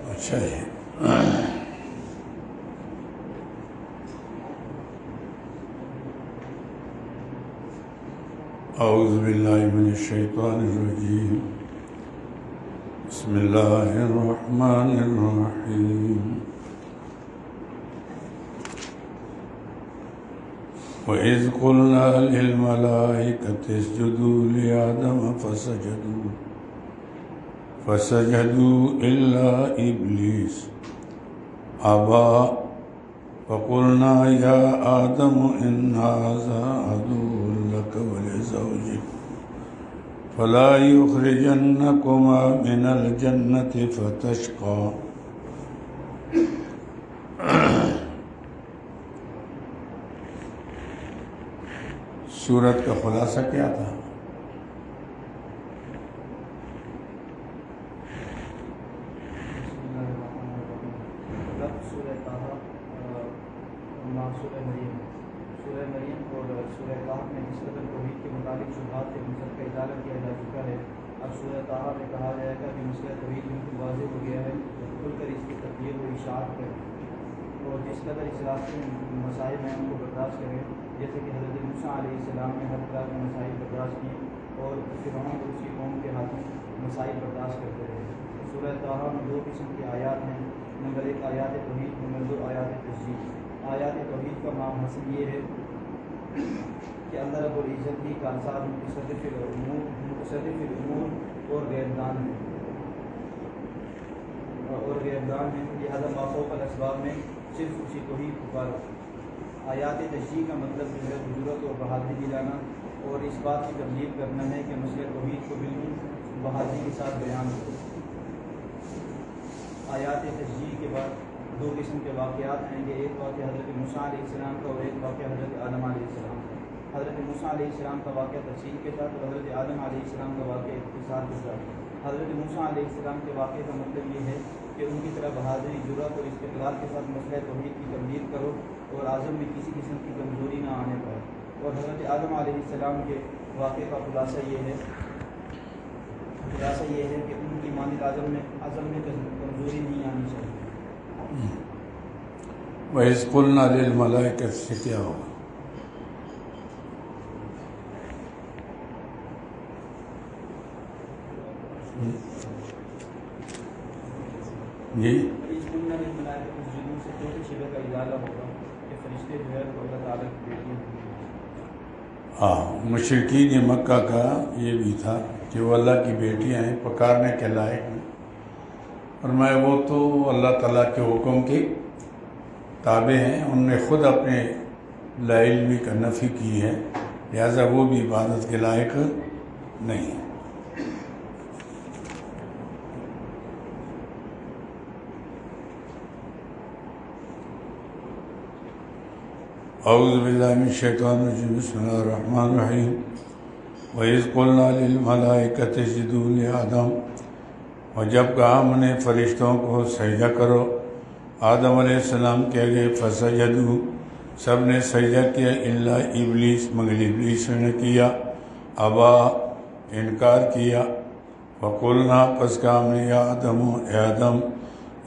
اچھا ہے. اعوذ باللہ من الشیطان الرجیم. بسم اللہ الرحمن الرحیم. وَإِذْ قُلْنَا لِلْمَلَائِكَةِ اسْجُدُوا لِآدَمَ فسجدوا إلا إبليس أبى فقلنا يا آدم إن هذا عدو لك ولزوجك فلا يخرجنكما من الجنة فتشقى. سورت کا خلاصہ کیا تھا؟ اور جس قدر اس راستے میں مسائل ہیں ان کو برداشت کریں، جیسے کہ حضرت موسیٰ علیہ السلام نے ہر طرح کے مسائل برداشت کی اور فرعون اور اس کی قوم کے ہاتھوں مسائل برداشت کرتے رہے. سورہ طٰہٰ میں 2 قسم کی آیات ہیں. نمبر 1 آیات توحید، نمبر 2 آیات تشریح. آیات توحید کا معنی حاصل یہ ہے کہ اللہ رب العزت کی کارساز متصرف الامور اور غیبدان ہے، لہذا مافوق الاسباب میں صرف اسی کو ہی پکارا. آیات تشریح کا مطلب جو ہے بجورت اور بہادری دلانا اور اس بات کی تبلیغ کرنا ہے کہ مسئلہ توحید کو بالکل بہادری کے ساتھ بیان ہو. آیات تشریح کے بعد 2 قسم کے واقعات آئیں گے. ایک واقعہ حضرت موسیٰ علیہ السلام کا اور ایک واقعہ حضرت آدم علیہ السلام کا. حضرت موسیٰ علیہ السلام کا واقعہ تفصیل کے ساتھ اور حضرت آدم علیہ السلام کا واقعہ اختصار کے ساتھ. حضرت موسیٰ علیہ السلام کے واقعے کا مطلب یہ ہے کہ ان کی طرح بہادری، جرأت اور استقلال کے ساتھ مسئلہ توحید کی تبلیغ کرو اور عزم میں کسی قسم کی کمزوری نہ آنے پائے. اور حضرت آدم علیہ السلام کے واقعے کا خلاصہ یہ ہے کہ ان کی مانند عزم میں کمزوری نہیں آنی چاہیے. وَإِذْ قُلْنَا لِلْمَلَائِكَةِ سے کیا ہوگا؟ جی مشرکین مکہ کا یہ بھی تھا کہ وہ اللہ کی بیٹیاں ہیں، پکارنے کے لائق ہیں. فرمایا وہ تو اللہ تعالیٰ کے حکم کے تابع ہیں، ان نے خود اپنے لا علمی کا نفی کی ہے، لہذا وہ بھی عبادت کے لائق نہیں ہے. اعوذ باللہ من الشیطان الرجیم. بسم اللہ الرحمن الرحیم. وَإِذْ قُلْنَا لِلْمَلَائِكَةِ اسْجُدُوا لِآدَمَ، اور جب کہا ہم نے فرشتوں کو سجدہ کرو آدم علیہ السلام کے آگے، فسجدوا سب نے سجدہ کیا، الا ابلیس مگر ابلیس نے کیا، ابا انکار کیا. وقلنا پس کہا ہم نے یا آدم اے آدم،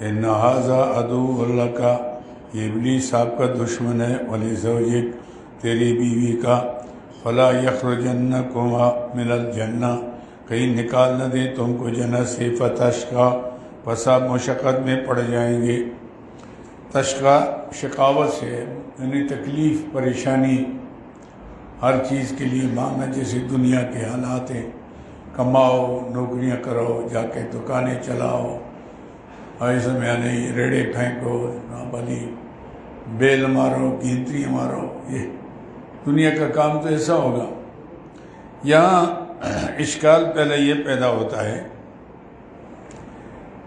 ان ھذا عدو لک، یہ ابلیس آپ کا دشمن ہے، ولزوجک تیری بیوی کا، فلا یخرجنکما من الجنہ کہیں نکال نہ دے تم کو جنت سے، فتشقی پس آپ مشقت میں پڑ جائیں گے. تشقی شقاوت سے یعنی تکلیف، پریشانی، ہر چیز کے لیے مانگنا، جیسے دنیا کے حالات ہیں، کماؤ، نوکریاں کرو، جا کے دکانیں چلاؤ، ایسے میں نہیں ریڑے پھینکو، نابلی بیل مارو، گینتری مارو، یہ دنیا کا کام تو ایسا ہوگا. یہاں اشکال پہلے یہ پیدا ہوتا ہے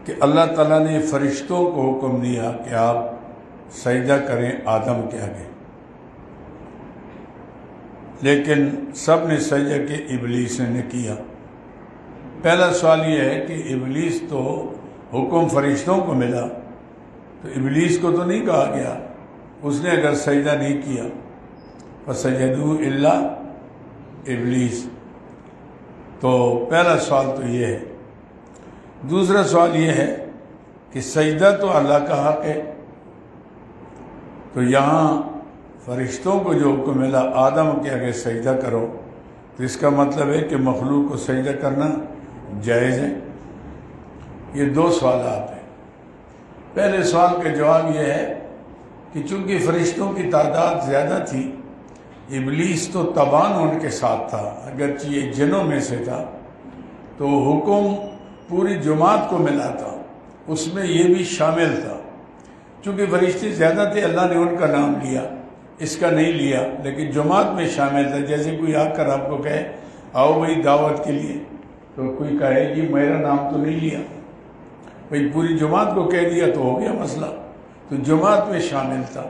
کہ اللہ تعالیٰ نے فرشتوں کو حکم دیا کہ آپ سجدہ کریں آدم کے آگے، لیکن سب نے سجدہ کہ ابلیس نے کیا۔ پہلا سوال یہ ہے کہ ابلیس تو حکم فرشتوں کو ملا، تو ابلیس کو تو نہیں کہا گیا، اس نے اگر سجدہ نہیں کیا فسجدوا الا ابلیس، تو پہلا سوال تو یہ ہے۔ دوسرا سوال یہ ہے کہ سجدہ تو اللہ کا حق ہے، تو یہاں فرشتوں کو جو حکم ملا آدم کے آگے سجدہ کرو، تو اس کا مطلب ہے کہ مخلوق کو سجدہ کرنا جائز ہے۔ یہ دو سوالات ہیں۔ پہلے سوال کا جواب یہ ہے کہ چونکہ فرشتوں کی تعداد زیادہ تھی، ابلیس تو تبان ان کے ساتھ تھا، اگرچہ یہ جنوں میں سے تھا، تو حکم پوری جماعت کو ملا تھا، اس میں یہ بھی شامل تھا۔ چونکہ فرشتے زیادہ تھے، اللہ نے ان کا نام لیا، اس کا نہیں لیا، لیکن جماعت میں شامل تھا۔ جیسے کوئی آ کر آپ کو کہے آؤ بھائی دعوت کے لیے، تو کوئی کہے جی میرا نام تو نہیں لیا، بھائی پوری جماعت کو کہہ دیا تو ہو گیا مسئلہ، تو جماعت میں شامل تھا۔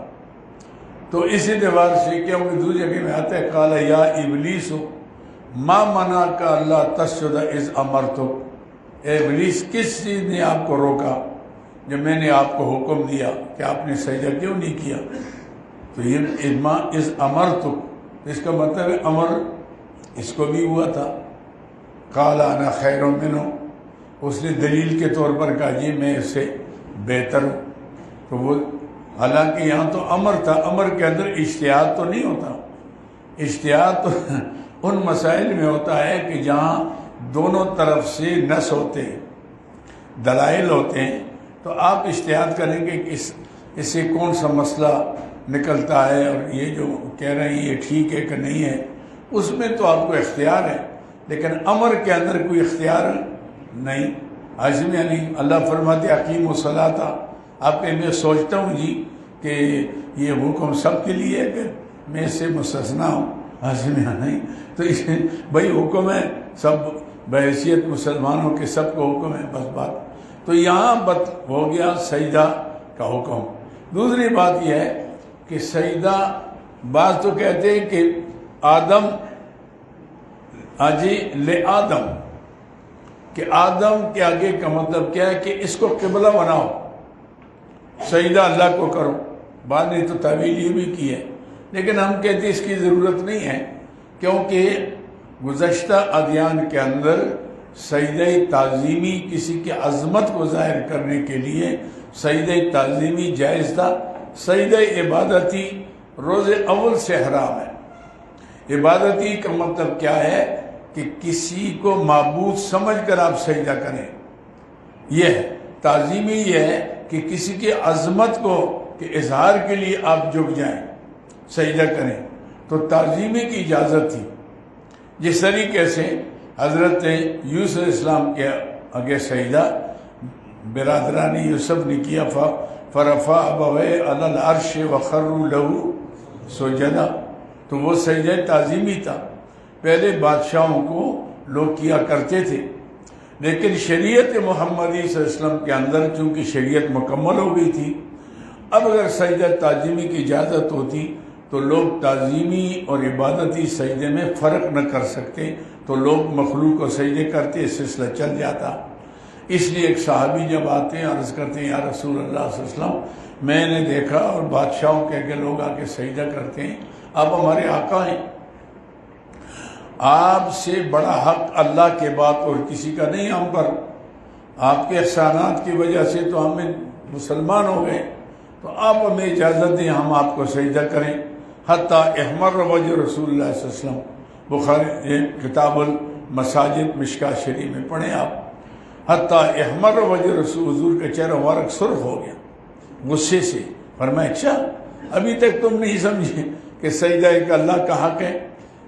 تو اس اعتبار سے کیونکہ دوسری جگہ میں آتا ہے قال یا ابلیس ما منعک اللہ تسجد اذ امرتک، اے ابلیس کس چیز نے آپ کو روکا جب میں نے آپ کو حکم دیا کہ آپ نے سجدہ کیوں نہیں کیا؟ تو یہ ما اذ امرتک، اس کا مطلب ہے امر اس کو بھی ہوا تھا۔ قال انا خیر منہ، اس نے دلیل کے طور پر کہا جی میں اس سے بہتر ہوں۔ تو وہ حالانکہ یہاں تو امر تھا، امر کے اندر اجتہاد تو نہیں ہوتا، اجتہاد تو ان مسائل میں ہوتا ہے کہ جہاں دونوں طرف سے نص ہوتے ہیں، دلائل ہوتے ہیں، تو آپ اجتہاد کریں گے کہ اس سے کون سا مسئلہ نکلتا ہے اور یہ جو کہہ رہے ہیں یہ ٹھیک ہے کہ نہیں ہے، اس میں تو آپ کو اختیار ہے، لیکن امر کے اندر کوئی اختیار نہیں۔ عظم یعنی اللہ فرماتے اقیم الصلاۃ، آپ کہ میں سوچتا ہوں جی کہ یہ حکم سب کے لیے ہے کہ میں اس سے مستثنا ہوں، عظم نہیں، تو بھائی حکم ہے سب بحیثیت مسلمانوں کے، سب کو حکم ہے، بس بات۔ تو یہاں ہو گیا سجدہ کا حکم۔ دوسری بات یہ ہے کہ سجدہ، بعض تو کہتے ہیں کہ آدم اجی لے آدم، کہ آدم کے آگے کا مطلب کیا ہے کہ اس کو قبلہ بناؤ، سجدہ اللہ کو کرو۔ بعد نے تو تعویل یہ بھی کی ہے، لیکن ہم کہتے ہیں اس کی ضرورت نہیں ہے، کیونکہ گزشتہ ادیان کے اندر سجدہ تعظیمی کسی کی عظمت کو ظاہر کرنے کے لیے سجدہ تعظیمی جائز تھا۔ سجدہ عبادتی روز اول سے حرام ہے۔ عبادتی کا مطلب کیا ہے کہ کسی کو معبود سمجھ کر آپ سجدہ کریں، یہ ہے۔ تعظیمی یہ ہے کہ کسی کی عظمت کو کہ اظہار کے لیے آپ جھک جائیں، سجدہ کریں، تو تعظیمی کی اجازت تھی۔ جس طریقے سے حضرت یوسف علیہ السلام کے آگے سجدہ برادران یوسف نے کیا، فرفع ابویہ علی العرش وخروا لہ سجدا، تو وہ سجدہ تعظیمی تھا۔ پہلے بادشاہوں کو لوگ کیا کرتے تھے، لیکن شریعت محمدی صلی اللہ علیہ وسلم کے اندر چونکہ شریعت مکمل ہو گئی تھی، اب اگر سجدہ تعظیمی کی اجازت ہوتی تو لوگ تعظیمی اور عبادتی سجدے میں فرق نہ کر سکتے، تو لوگ مخلوق کو سجدے کرتے، سلسلہ چل جاتا۔ اس لیے ایک صحابی جب آتے ہیں عرض کرتے ہیں یا رسول اللہ صلی اللہ علیہ وسلم، میں نے دیکھا اور بادشاہوں کے آگے لوگ آ کے سجدہ کرتے ہیں، آپ ہمارے آقا ہیں، آپ سے بڑا حق اللہ کے بعد اور کسی کا نہیں ہم پر، آپ کے احسانات کی وجہ سے تو ہمیں مسلمان ہو گئے، تو آپ ہمیں اجازت دیں ہم آپ کو سجدہ کریں۔ حتیٰ احمر وجہ رسول اللہ صلی اللہ علیہ وسلم، بخاری کتاب المساجد مشکات شریف میں پڑھیں آپ، حتیٰ احمر وجہ رسول، حضور کا چہرہ مبارک سرخ ہو گیا غصے سے۔ فرمایا اچھا ابھی تک تم نہیں سمجھے کہ سجدہ ایک اللہ کا حق ہے؟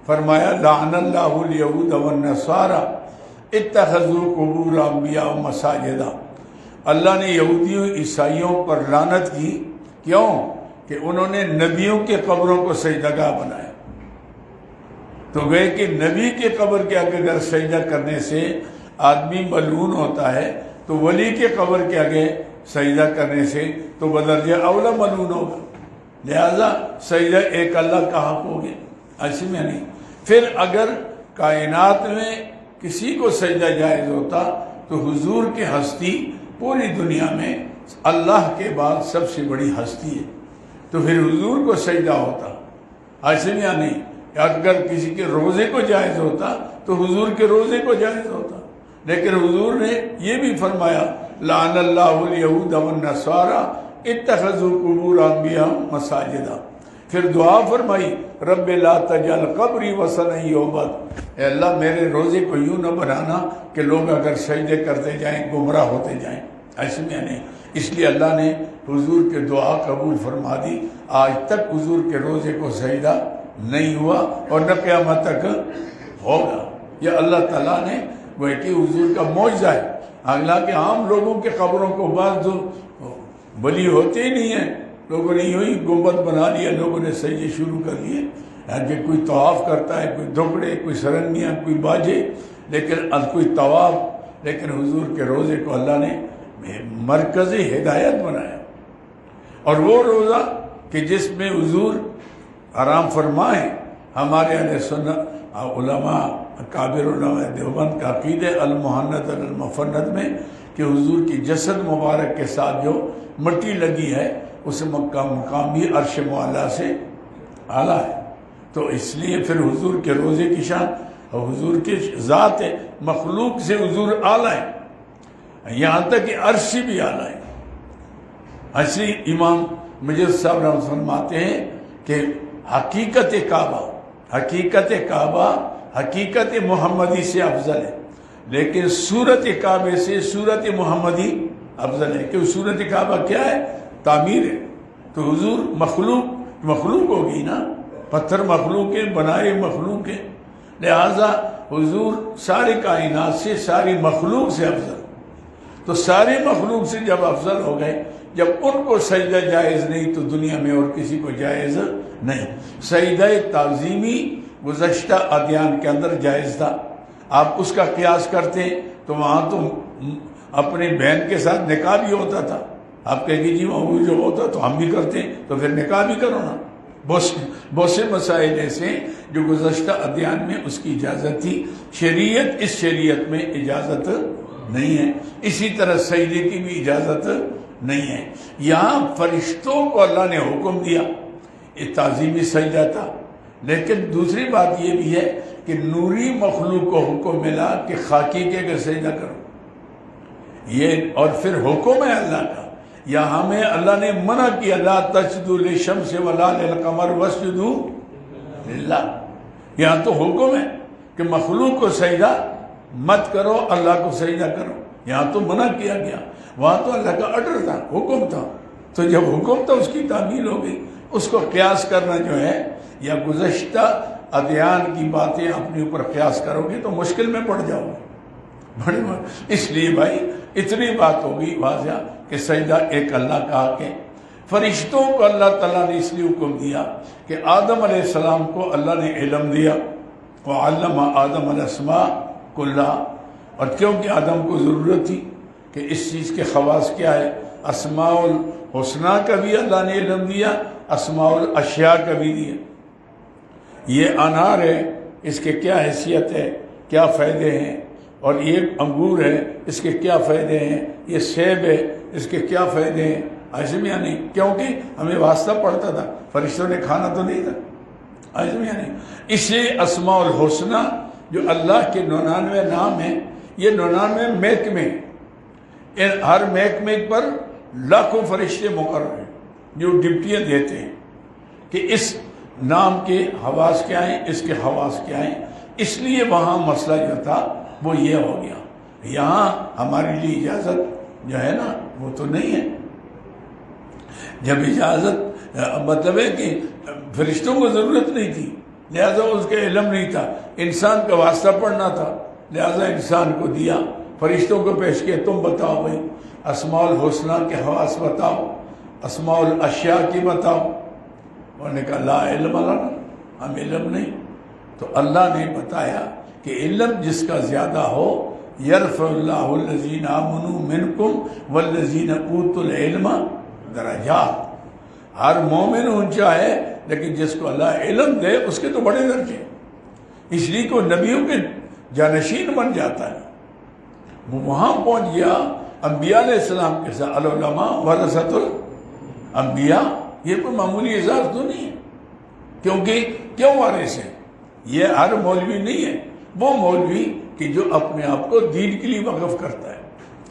فرمایا لعن اللہ الیہود والنصارى اتخذوا قبور انبیاء مساجدا، اللہ نے یہودیوں عیسائیوں پر لعنت کی، کیوں؟ کہ انہوں نے نبیوں کے قبروں کو سجدہ گاہ بنایا۔ تو گئے کہ نبی کے قبر کے آگے اگر سجدہ کرنے سے آدمی ملعون ہوتا ہے، تو ولی کے قبر کے آگے سجدہ کرنے سے تو بدرجہ اولا ملعون ہوگا، لہذا سجدہ ایک اللہ کا حق ہو گیا۔ ایسے میں نہیں پھر اگر کائنات میں کسی کو سجدہ جائز ہوتا تو حضور کی ہستی پوری دنیا میں اللہ کے بعد سب سے بڑی ہستی ہے، تو پھر حضور کو سجدہ ہوتا، ایسے نہیں۔ اگر کسی کے روزے کو جائز ہوتا تو حضور کے روزے کو جائز ہوتا، لیکن حضور نے یہ بھی فرمایا لعن اللہ الیہود والنصارى اتخذوا قبور انبیاء مساجدا، پھر دعا فرمائی رب لا تجعل قبری وثنا یعبد، اے اللہ میرے روزے کو یوں نہ بنانا کہ لوگ اگر سجدے کرتے جائیں گمراہ ہوتے جائیں، ایسے میں نہیں۔ اس لیے اللہ نے حضور کے دعا قبول فرما دی، آج تک حضور کے روزے کو سجدہ نہیں ہوا اور نہ قیامت تک ہوگا۔ یہ اللہ تعالیٰ نے وہ کہ حضور کا معجزہ ہے، حالانکہ عام لوگوں کے قبروں کو بعض جو ولی ہوتے ہی نہیں ہیں، لوگوں نے یوں ہی گنبد بنا لیا، لوگوں نے سجدے شروع کر لیے، کہ کوئی طواف کرتا ہے، کوئی دھکڑے، کوئی سرنگیاں، کوئی باجے، لیکن کوئی طواف، لیکن حضور کے روزے کو اللہ نے مرکز ہدایت بنایا۔ اور وہ روزہ کہ جس میں حضور آرام فرمائیں، ہمارے اہل سنت علماء کابر علماء دیوبند کا عقیدہ المحنت المفند میں کہ حضور کی جسد مبارک کے ساتھ جو مٹی لگی ہے اس مقام بھی عرش معلیٰ سے اعلیٰ ہے، تو اس لیے پھر حضور کے روزے کی شان اور حضور کی ذات مخلوق سے حضور اعلیٰ ہے، یہاں تک کہ عرش سے بھی اعلیٰ ہے۔ ایسے امام مجد صاحب رحمۃ فرماتے ہیں کہ حقیقت کعبہ حقیقت محمدی سے افضل ہے، لیکن صورت کعبے سے صورت محمدی افضل ہے، کہ صورت کعبہ کیا ہے؟ تعمیر ہے، تو حضور مخلوق ہوگی نا، پتھر مخلوق ہے، بنائے مخلوق ہے، لہذا حضور ساری کائنات سے ساری مخلوق سے افضل، تو ساری مخلوق سے جب افضل ہو گئے، جب ان کو سجدہ جائز نہیں تو دنیا میں اور کسی کو جائز نہیں۔ سجدہ تعظیمی گزشتہ ادیان کے اندر جائز تھا، آپ اس کا قیاس کرتے تو وہاں تو اپنے بہن کے ساتھ نکاح بھی ہوتا تھا، آپ کہیں گے جی وہ جو ہوتا تو ہم بھی کرتے ہیں، تو پھر نکاح بھی کرو نا۔ بہت سے مسائل ایسے جو گزشتہ ادیان میں اس کی اجازت تھی، شریعت اس شریعت میں اجازت نہیں ہے، اسی طرح سجدے کی بھی اجازت نہیں ہے۔ یہاں فرشتوں کو اللہ نے حکم دیا، یہ تعظیمی سجدہ تھا، لیکن دوسری بات یہ بھی ہے کہ نوری مخلوق کو حکم ملا کہ خاکی کے اگر سجدہ کرو، یہ اور پھر حکم ہے اللہ کا۔ یہاں ہمیں اللہ نے منع کیا لا تسجدوا للشمس ولا للقمر واسجدوا للہ، یہاں تو حکم ہے کہ مخلوق کو سجدہ مت کرو، اللہ کو سجدہ کرو، یہاں تو منع کیا گیا، وہاں تو اللہ کا آرڈر تھا، حکم تھا، تو جب حکم تھا اس کی تعمیل ہو گئی۔ اس کو قیاس کرنا جو ہے یا گزشتہ ادیان کی باتیں اپنے اوپر قیاس کرو گے تو مشکل میں پڑ جاؤ گے۔ اس لیے بھائی اتنی بات ہوگی واضح کہ سجدہ ایک اللہ کا حق ہے۔ فرشتوں کو اللہ تعالیٰ نے اس لیے حکم دیا کہ آدم علیہ السلام کو اللہ نے علم دیا، وعلم آدم الاسماء کلھا، اور کیونکہ آدم کو ضرورت تھی کہ اس چیز کے خواص کیا ہے، اسماء الحسنہ کا بھی اللہ نے علم دیا، اسماء الاشیاء کا بھی دیا۔ یہ انار ہے، اس کے کیا حیثیت ہے، کیا فائدے ہیں، اور یہ انگور ہے، اس کے کیا فائدے ہیں، یہ سیب ہے، اس کے کیا فائدے ہیں، ایسے میں نہیں، کیونکہ ہمیں واسطہ پڑتا تھا، فرشتوں نے کھانا تو نہیں تھا، ایسے میں نہیں۔ اس لیے اسماء الحسنہ جو اللہ کے 99 نام ہیں، یہ 99 محکمے، ہر محکمے پر لاکھوں فرشتے مقرر ہیں جو ڈپٹیاں دیتے ہیں کہ اس نام کے حواس کیا ہیں، اس کے حواس کیا ہیں۔ اس لیے وہاں مسئلہ جو تھا وہ یہ ہو گیا، یہاں ہمارے لیے اجازت جو ہے نا وہ تو نہیں ہے۔ جب اجازت مطلب ہے کہ فرشتوں کو ضرورت نہیں تھی، لہذا اس کا علم نہیں تھا، انسان کا واسطہ پڑھنا تھا، لہذا انسان کو دیا، فرشتوں کو پیش کیا، تم بتاؤ بھائی اسماء الحسنہ کے حواس بتاؤ، اسماء الاشیاء کی بتاؤ، انہوں نے کہا لا علم لنا، ہم علم نہیں۔ تو اللہ نے بتایا کہ علم جس کا زیادہ ہو، یرفع اللہ الذین آمنوا منکم والذین اوتوا العلم درجات، ہر مومن اونچا ہے، لیکن جس کو اللہ علم دے اس کے تو بڑے درجے، اس لیے کہ وہ نبیوں کے جانشین بن جاتا ہے. وہ وہاں پہنچ گیا انبیاء علیہ السلام کے ساتھ. العلماء ورثۃ الانبیاء، یہ کوئی معمولی اعزاز تو نہیں ہے. کیونکہ کیوں وارث ہے؟ یہ ہر مولوی نہیں ہے، وہ مولوی کہ جو اپنے آپ کو دین کے لیے وقف کرتا ہے.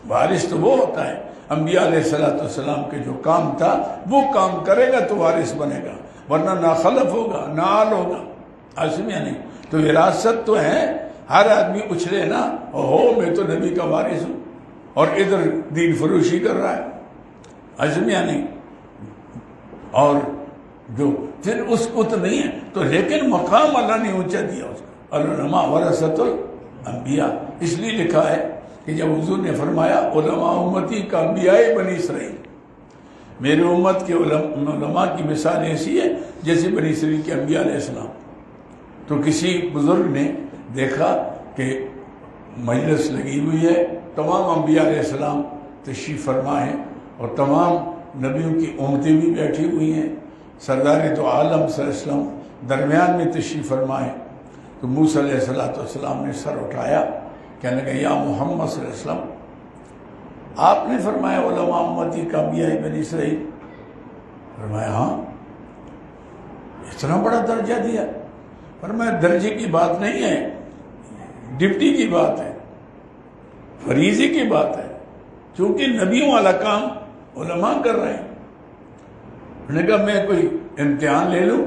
وارث تو وہ ہوتا ہے انبیاء علیہ السلام کے جو کام تھا وہ کام کرے گا تو وارث بنے گا، ورنہ نہ خلف ہوگا نہ آل ہوگا. آسمیہ نہیں. تو وراثت تو ہے، ہر آدمی اچھلے نا میں تو نبی کا وارث ہوں اور ادھر دین فروشی کر رہا ہے. آسمیہ نہیں. اور جو پھر اس کو تو نہیں ہے تو، لیکن مقام اللہ نے اونچا دیا اس کو. العلماء ورثۃ الانبیاء اس لیے لکھا ہے کہ جب حضور نے فرمایا علماء امتی کا انبیاء بنی اسرائیل، میرے امت کے علماء کی مثال ایسی ہے جیسے بنی اسرائیل کے انبیاء علیہ السلام. تو کسی بزرگ نے دیکھا کہ مجلس لگی ہوئی ہے، تمام انبیاء علیہ السلام تشریف فرما ہیں اور تمام نبیوں کی امتیں بھی بیٹھی ہوئی ہیں، سردار تو عالم صلی اللہ علیہ وسلم درمیان میں تشریف فرما ہے. تو موسیٰ علیہ السلام نے سر اٹھایا، کہنے لگا یا محمد صلی اللہ علیہ وسلم، آپ نے فرمایا علماء امتی کا انبیاء بنی اسرائیل؟ فرمایا ہاں. اتنا بڑا درجہ دیا؟ فرمایا درجے کی بات نہیں ہے، ڈپٹی کی بات ہے، فریضے کی بات ہے، چونکہ نبیوں والا کام علماء کر رہے ہیں. انہوں نے کہا میں کوئی امتحان لے لوں؟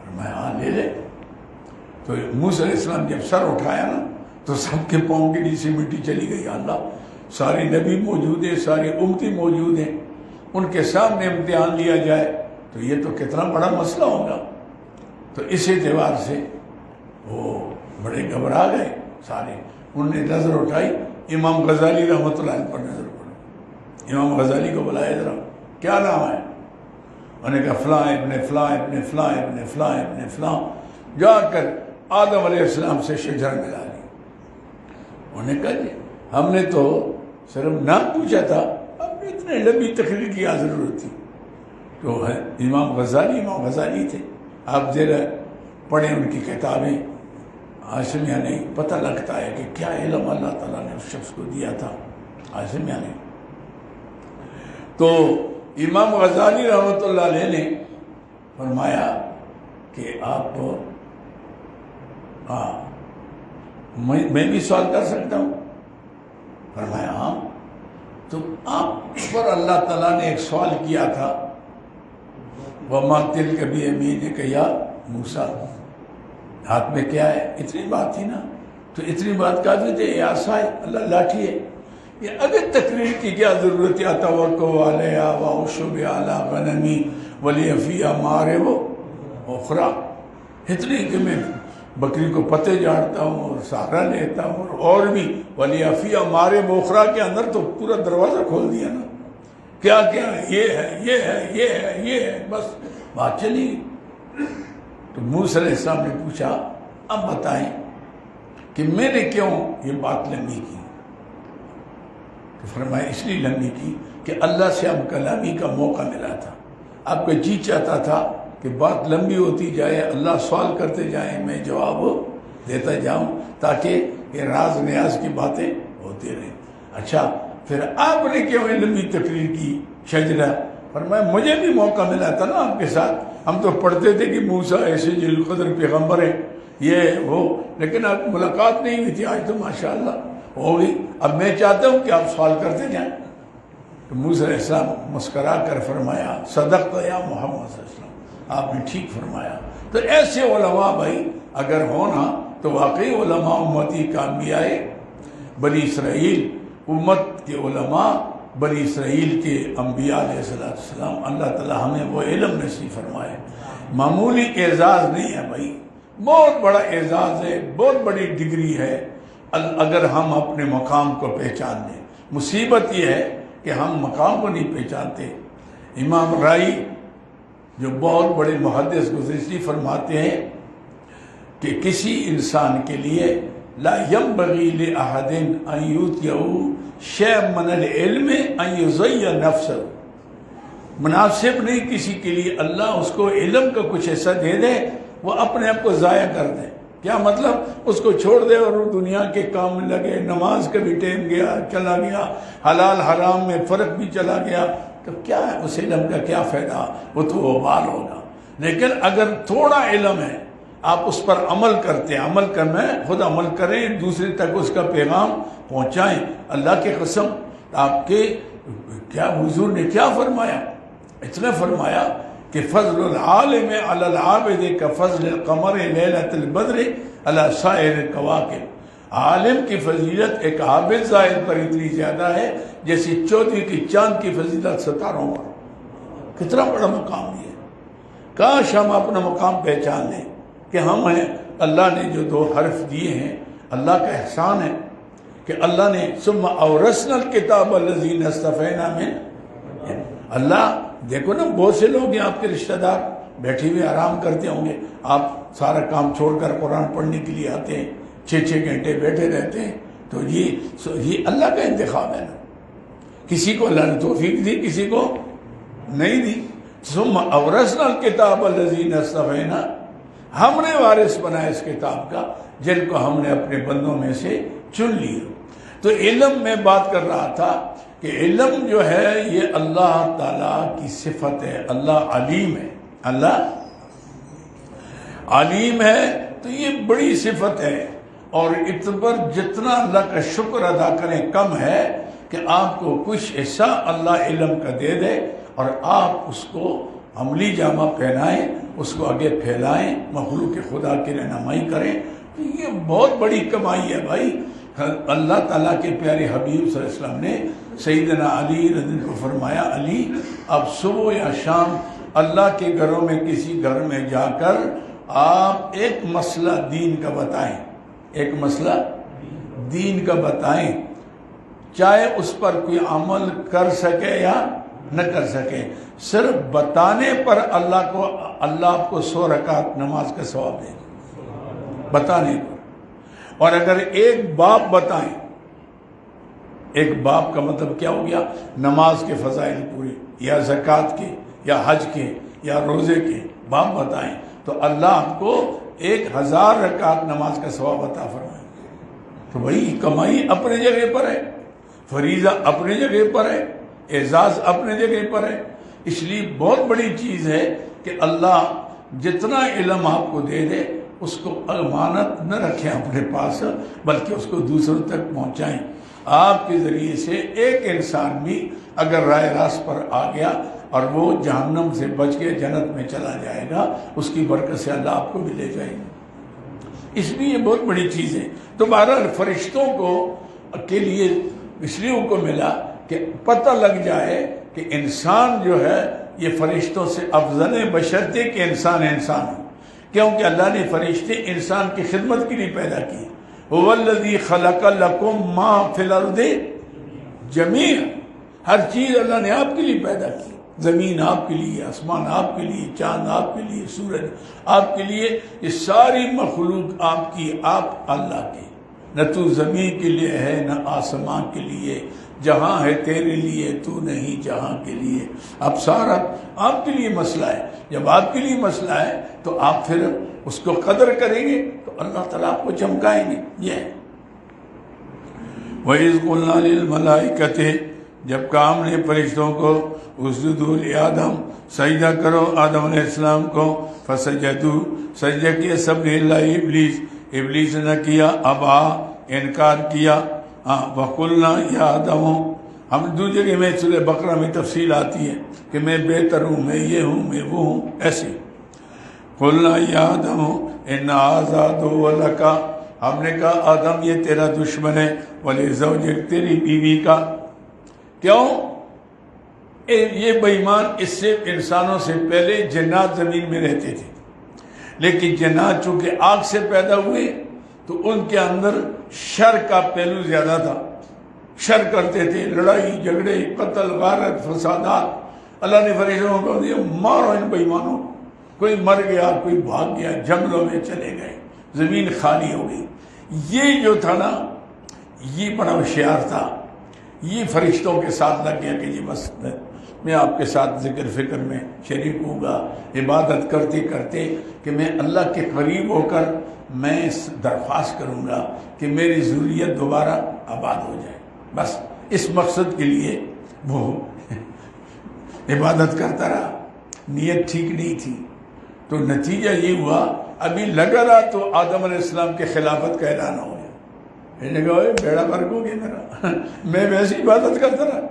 فرمایا ہاں لے لے. تو موسیٰ علیہ السلام جب سر اٹھایا نا تو سب کے پاؤں کے نیچے مٹی چلی گئی. اللہ، سارے نبی موجود ہیں، سارے امتی موجود ہیں، ان کے سامنے امتحان لیا جائے تو یہ تو کتنا بڑا مسئلہ ہوگا. تو اس اعتبار سے وہ بڑے گھبرا گئے سارے. انہوں نے نظر اٹھائی، امام غزالی رحمۃ اللہ علیہ پر نظر پڑی. امام غزالی کو بلایا ذرا، کیا نام ہے؟ انہوں نے کہا فلاں ابن فلاں ابن فلاں ابن فلاں ابن فلاں. جا کر آدم علیہ السلام سے شجر ملا لی. انہوں نے کہا جی ہم نے تو صرف نام پوچھا تھا، اب اتنے لمبی تقریر کی کیا ضرورت تھی. تو امام غزالی تھے. آپ ذرا پڑھیں ان کی کتابیں، آسمیہ نہیں پتہ لگتا ہے کہ کیا علم اللہ تعالیٰ نے اس شخص کو دیا تھا. آسمیہ نہیں. تو امام غزالی رحمۃ اللہ علیہ نے فرمایا کہ آپ میں بھی سوال کر سکتا ہوں؟ فرمایا ہاں. تو آپ پر اللہ تعالیٰ نے ایک سوال کیا تھا، وَمَا تِلْكَ بِيَمِينِكَ يَا موسیٰ، ہاتھ میں کیا ہے؟ اتنی بات تھی نا. تو اتنی بات کافی تھے. یہ عصا ہے، اللہ لاٹھی ہے. یہ اگر تقریر کی کیا ضرورت ہے؟ أَتَوَكَّلُ عَلَيْهَا وَأَحُشُّ بِهَا عَلَىٰ غَنَمِي وَلِيَ فِيهَا مَآرِبُ أُخْرَىٰ. اتنی کہ میں بکری کو پتے جاڑتا ہوں اور سہارا لیتا ہوں اور بھی وَلِيَ فِيهَا مَآرِبُ أُخْرَىٰ کے اندر تو پورا دروازہ کھول دیا نا. کیا کیا ہے؟ یہ ہے، یہ ہے، یہ ہے، یہ ہے، بس بات چلی. تو موسیٰ علیہ السلام نے پوچھا اب بتائیں کہ میں نے کیوں یہ بات لمبی کی؟ تو فرمایا اس لیے لمبی کی کہ اللہ سے ہم کلامی کا موقع ملا تھا. آپ کا جی چاہتا تھا کہ بات لمبی ہوتی جائے، اللہ سوال کرتے جائیں، میں جواب دیتا جاؤں، تاکہ یہ راز نیاز کی باتیں ہوتی رہیں. اچھا پھر آپ نے کیوں لمبی تقریر کی شجرہ؟ فرمایا مجھے بھی موقع ملا تھا نا آپ کے ساتھ. ہم تو پڑھتے تھے کہ موسیٰ ایسے جلیل القدر پیغمبر ہے، یہ وہ، لیکن آپ ملاقات نہیں ہوئی تھی. آج تو ماشاءاللہ ہو گئی. اب میں چاہتا ہوں کہ آپ سوال کرتے جائیں. تو موسیٰ علیہ السلام مسکرا کر فرمایا صدقت یا محمد صلی اللہ علیہ وسلم، آپ نے ٹھیک فرمایا. تو ایسے علماء بھائی اگر ہونا تو واقعی علماء امتی کا انبیاء بنی اسرائیل، امت کے علماء بنی اسرائیل کے انبیاء علیہ السلام. اللہ تعالی ہمیں وہ علم نصیب فرمائے. معمولی اعزاز نہیں ہے بھائی، بہت بڑا اعزاز ہے، بہت بڑی ڈگری ہے اگر ہم اپنے مقام کو پہچان لیں. مصیبت یہ ہے کہ ہم مقام کو نہیں پہچانتے. امام رائی جو بہت بڑے محدث گزشتی فرماتے ہیں کہ کسی انسان کے لیے لا ينبغي لأحد أن يؤتيه شيئا من العلم أن يضيع نفسه. مناسب نہیں کسی کے لیے اللہ اس کو علم کا کچھ ایسا دے دے وہ اپنے آپ کو ضائع کر دے. کیا مطلب؟ اس کو چھوڑ دے اور وہ دنیا کے کام میں لگے، نماز کا بھی ٹائم گیا چلا گیا، حلال حرام میں فرق بھی چلا گیا، تو کیا ہے اس علم کا کیا فائدہ؟ وہ تو وبال ہوگا۔ لیکن اگر تھوڑا علم ہے، آپ اس پر عمل کرتے ہیں، عمل کرنا ہے، خود عمل کریں، دوسرے تک اس کا پیغام پہنچائیں۔ اللہ کی قسم، آپ کے کیا حضور نے کیا فرمایا؟ اتنا فرمایا کہ فضل العالم علی العابد کا فضل القمر لیلۃ البدر علی سائر الکواکب۔ عالم کی فضیلت ایک عابد زائد پر اتنی زیادہ ہے جیسے 14 کی چاند کی فضیلت ستاروں پر۔ کتنا بڑا مقام یہ ہے! کاش ہم اپنا مقام پہچان لیں کہ ہم ہیں، اللہ نے جو 2 حرف دیے ہیں، اللہ کا احسان ہے کہ اللہ نے ثم اورثنا الکتاب الذین اصطفینا من۔ اللہ دیکھو نا، بہت سے لوگ ہیں آپ کے رشتہ دار بیٹھے ہوئے آرام کرتے ہوں گے، آپ سارا کام چھوڑ کر قرآن پڑھنے کے لیے آتے ہیں، 6 گھنٹے بیٹھے رہتے ہیں، تو یہ اللہ کا انتخاب ہے نا۔ کسی کو اللہ نے توفیق دی، کسی کو نہیں دی۔ ثم اورثنا الکتاب الذین اصطفینا، ہم نے وارث بنایا اس کتاب کا جن کو ہم نے اپنے بندوں میں سے چن لیا۔ تو علم میں بات کر رہا تھا کہ علم جو ہے یہ اللہ تعالیٰ کی صفت ہے۔ اللہ علیم ہے، اللہ علیم ہے، تو یہ بڑی صفت ہے، اور اس پر جتنا اللہ کا شکر ادا کریں کم ہے کہ آپ کو کچھ ایسا اللہ علم کا دے دے اور آپ اس کو عملی جامہ پہنائیں، اس کو آگے پھیلائیں، مخلوق خدا کی رہنمائی کریں، تو یہ بہت بڑی کمائی ہے بھائی۔ اللہ تعالیٰ کے پیارے حبیب صلی اللہ علیہ وسلم نے سیدنا علی رضی اللہ عنہ کو فرمایا، علی اب صبح یا شام اللہ کے گھروں میں کسی گھر میں جا کر آپ ایک مسئلہ دین کا بتائیں، ایک مسئلہ دین کا بتائیں، چاہے اس پر کوئی عمل کر سکے یا نہ کر سکے، صرف بتانے پر اللہ آپ کو 100 رکعت نماز کا ثواب دے گا، بتانے پر۔ اور اگر ایک باب بتائیں، ایک باب کا مطلب کیا ہو گیا؟ نماز کے فضائل پورے، یا زکوٰۃ کے، یا حج کے، یا روزے کے باب بتائیں، تو اللہ آپ کو 1000 رکعت نماز کا ثواب عطا فرمائے۔ تو بھائی کمائی اپنے جگہ پر ہے، فریضہ اپنے جگہ پر ہے، اعزاز اپنے جگہ پر ہے۔ اس لیے بہت بڑی چیز ہے کہ اللہ جتنا علم آپ کو دے دے اس کو امانت نہ رکھیں اپنے پاس، بلکہ اس کو دوسروں تک پہنچائیں۔ آپ کے ذریعے سے ایک انسان بھی اگر راہ راست پر آ گیا اور وہ جہنم سے بچ کے جنت میں چلا جائے گا، اس کی برکت سے اللہ آپ کو بھی لے جائے گا۔ اس لیے یہ بہت بڑی چیز ہے۔ تو بہرحال فرشتوں کے لیے اس لیے ان کو ملا کہ پتہ لگ جائے کہ انسان جو ہے یہ فرشتوں سے افضل ہے، بشرطے کہ انسان ہے، کیونکہ اللہ نے فرشتے انسان کی خدمت کے لیے پیدا کی۔ هو الذی خلق لکم ما فی الارض جمیعا، ہر چیز اللہ نے آپ کے لیے پیدا کی، زمین آپ کے لیے، آسمان آپ کے لیے، چاند آپ کے لیے، سورج آپ کے لیے، یہ ساری مخلوق آپ کی، آپ اللہ کی۔ نہ تو زمین کے لیے ہے نہ آسمان کے لیے، جہاں ہے تیرے لیے تو نہیں جہاں کے لیے۔ اب سارا آپ کے لیے مسئلہ ہے، جب آپ کے لیے مسئلہ ہے تو آپ پھر اس کو قدر کریں گے تو اللہ تعالیٰ آپ کو چمکائیں گے۔ یہ وَإِذْ قُلْنَا لِلْمَلَائِكَةِ، جب کہا ہم نے فرشتوں کو اسجدوا لآدم، سجدہ کرو آدم علیہ السلام کو، فسجدوا، سجدہ کیا سب نے الا ابلیس، ابلیس نے کیا، ابا انکار کیا۔ وَقُلْنَا يَا آدَمُ، ہم دو جگہ میں سورہ بقرہ میں تفصیل آتی ہے کہ میں بہتر ہوں، میں یہ ہوں، میں وہ ہوں، ایسے۔ قُلْنَا يَا آدَمُ إِنَّ هَٰذَا عَدُوٌّ لَكَ، ہم نے کہا آدم یہ تیرا دشمن ہے، وَلِزَوْجِكَ، تیری بیوی کا۔ کیوں؟ یہ بے ایمان اس سے انسانوں سے پہلے جنات زمین میں رہتے تھے، لیکن جنات چونکہ آگ سے پیدا ہوئے تو ان کے اندر شر کا پہلو زیادہ تھا، شر کرتے تھے، لڑائی جھگڑے، قتل غارت فسادات۔ اللہ نے فرشتوں کو دیا مارو ان بے ایمانوں، کوئی مر گیا، کوئی بھاگ گیا، جنگلوں میں چلے گئے، زمین خالی ہو گئی۔ یہ جو تھا نا، یہ بڑا ہوشیار تھا، یہ فرشتوں کے ساتھ لگ گیا کہ یہ بس میں آپ کے ساتھ ذکر فکر میں شریک ہوں گا، عبادت کرتے کرتے کہ میں اللہ کے قریب ہو کر میں درخواست کروں گا کہ میری ذریت دوبارہ آباد ہو جائے. بس اس مقصد کے لیے وہ عبادت کرتا رہا. نیت ٹھیک نہیں تھی تو نتیجہ یہ ہوا ابھی لگا رہا تو آدم علیہ السلام کے خلافت کا اعلان ہو گیا. میں نے کہا بیڑا فرق ہو گیا میرا، میں ویسی عبادت کرتا رہا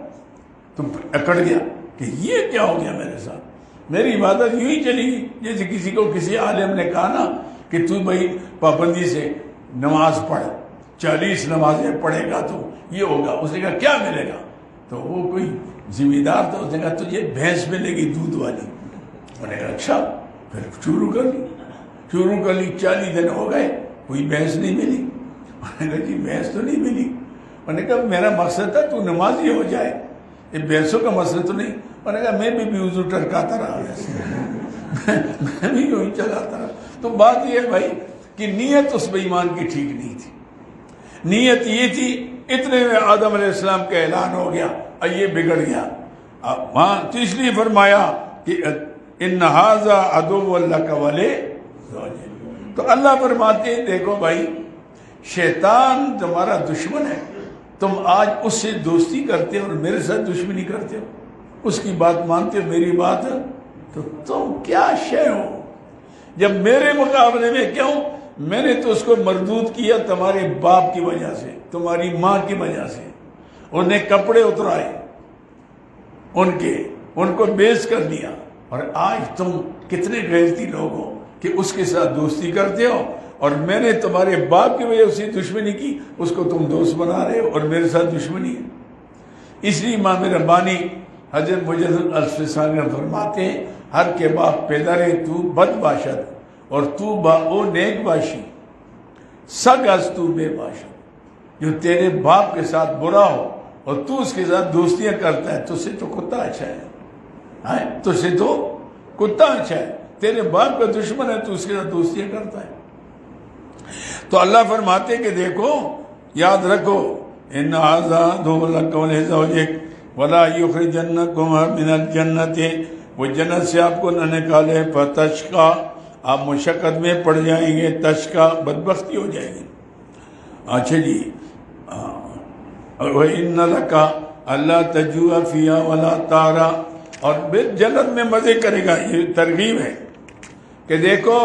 تو اکڑ گیا کہ یہ کیا ہو گیا میرے ساتھ. میری عبادت یوں ہی چلی گئی. جیسے کسی کو کسی عالم نے کہا نا کہ تو بھائی پابندی سے نماز پڑھ، 40 نمازیں پڑھے گا تو یہ ہوگا. اس نے کہا کیا ملے گا؟ تو وہ کوئی ذمہ دار تھا، اس نے کہا تجھے بھینس ملے گی دودھ والی. میں نے کہا اچھا. پھر شروع کر لی 40 دن ہو گئے کوئی بھینس نہیں ملی. میں نے کہا جی بھینس تو نہیں ملی. میں نے کہا میرا مقصد تھا تو نمازی ہو جائے، یہ بھینسوں کا مسئلہ تو نہیں. میں نے کہا میں بھی وضو ٹرکاتا رہا ویسے میں بھی یوں ہی چلاتا رہا. تو بات یہ ہے بھائی کہ نیت اس بے ایمان کی ٹھیک نہیں تھی. نیت یہ تھی اتنے میں آدم علیہ السلام کا اعلان ہو گیا اور یہ بگڑ گیا. وہاں تو اس لیے فرمایا کہ ان ھذا عدو لک ولزوجک. تو اللہ فرماتے ہیں دیکھو بھائی شیطان تمہارا دشمن ہے، تم آج اس سے دوستی کرتے ہو اور میرے ساتھ دشمنی کرتے ہو. اس کی بات مانتے ہو، میری بات تو تم کیا شے ہو جب میرے مقابلے میں. کیوں؟ میں نے تو اس کو مردود کیا تمہارے باپ کی وجہ سے، تمہاری ماں کی وجہ سے. انہیں کپڑے اترائے ان کو بیچ کر دیا، اور آج تم کتنے غیرتی لوگ ہو کہ اس کے ساتھ دوستی کرتے ہو. اور میں نے تمہارے باپ کی وجہ سے دشمنی کی، اس کو تم دوست بنا رہے ہو اور میرے ساتھ دشمنی ہے. اس لیے امام ربانی حضرت مجدد الفسانی فرماتے ہیں ہر کے باپ پیدرے تو بد باشد اور تو با او نیک باشی سگ از تو بے باشد. جو تیرے باپ کے ساتھ برا ہو اور تو اس کے ساتھ دوستیاں کرتا ہے تو سے تو کتا اچھا ہے، تو سے تو کتا اچھا ہے. تیرے باپ کا دشمن ہے تو اس کے ساتھ دوستیاں کرتا ہے. تو اللہ فرماتے کہ دیکھو یاد رکھو ان ھذا عدو لک ولزوجک ولا یخرجنکما من الجنۃ. وہ جنت سے آپ کو نہ نکالے فتشقی، آپ مشقت میں پڑ جائیں گے. تشقی بدبختی ہو جائے گی. اچھا جی وَإِنَّ لَكَ أَلَّا تَجُوعَ فِيهَا وَلَا تَعْرَىٰ. اور جنت میں مزے کرے گا. یہ ترغیب ہے کہ دیکھو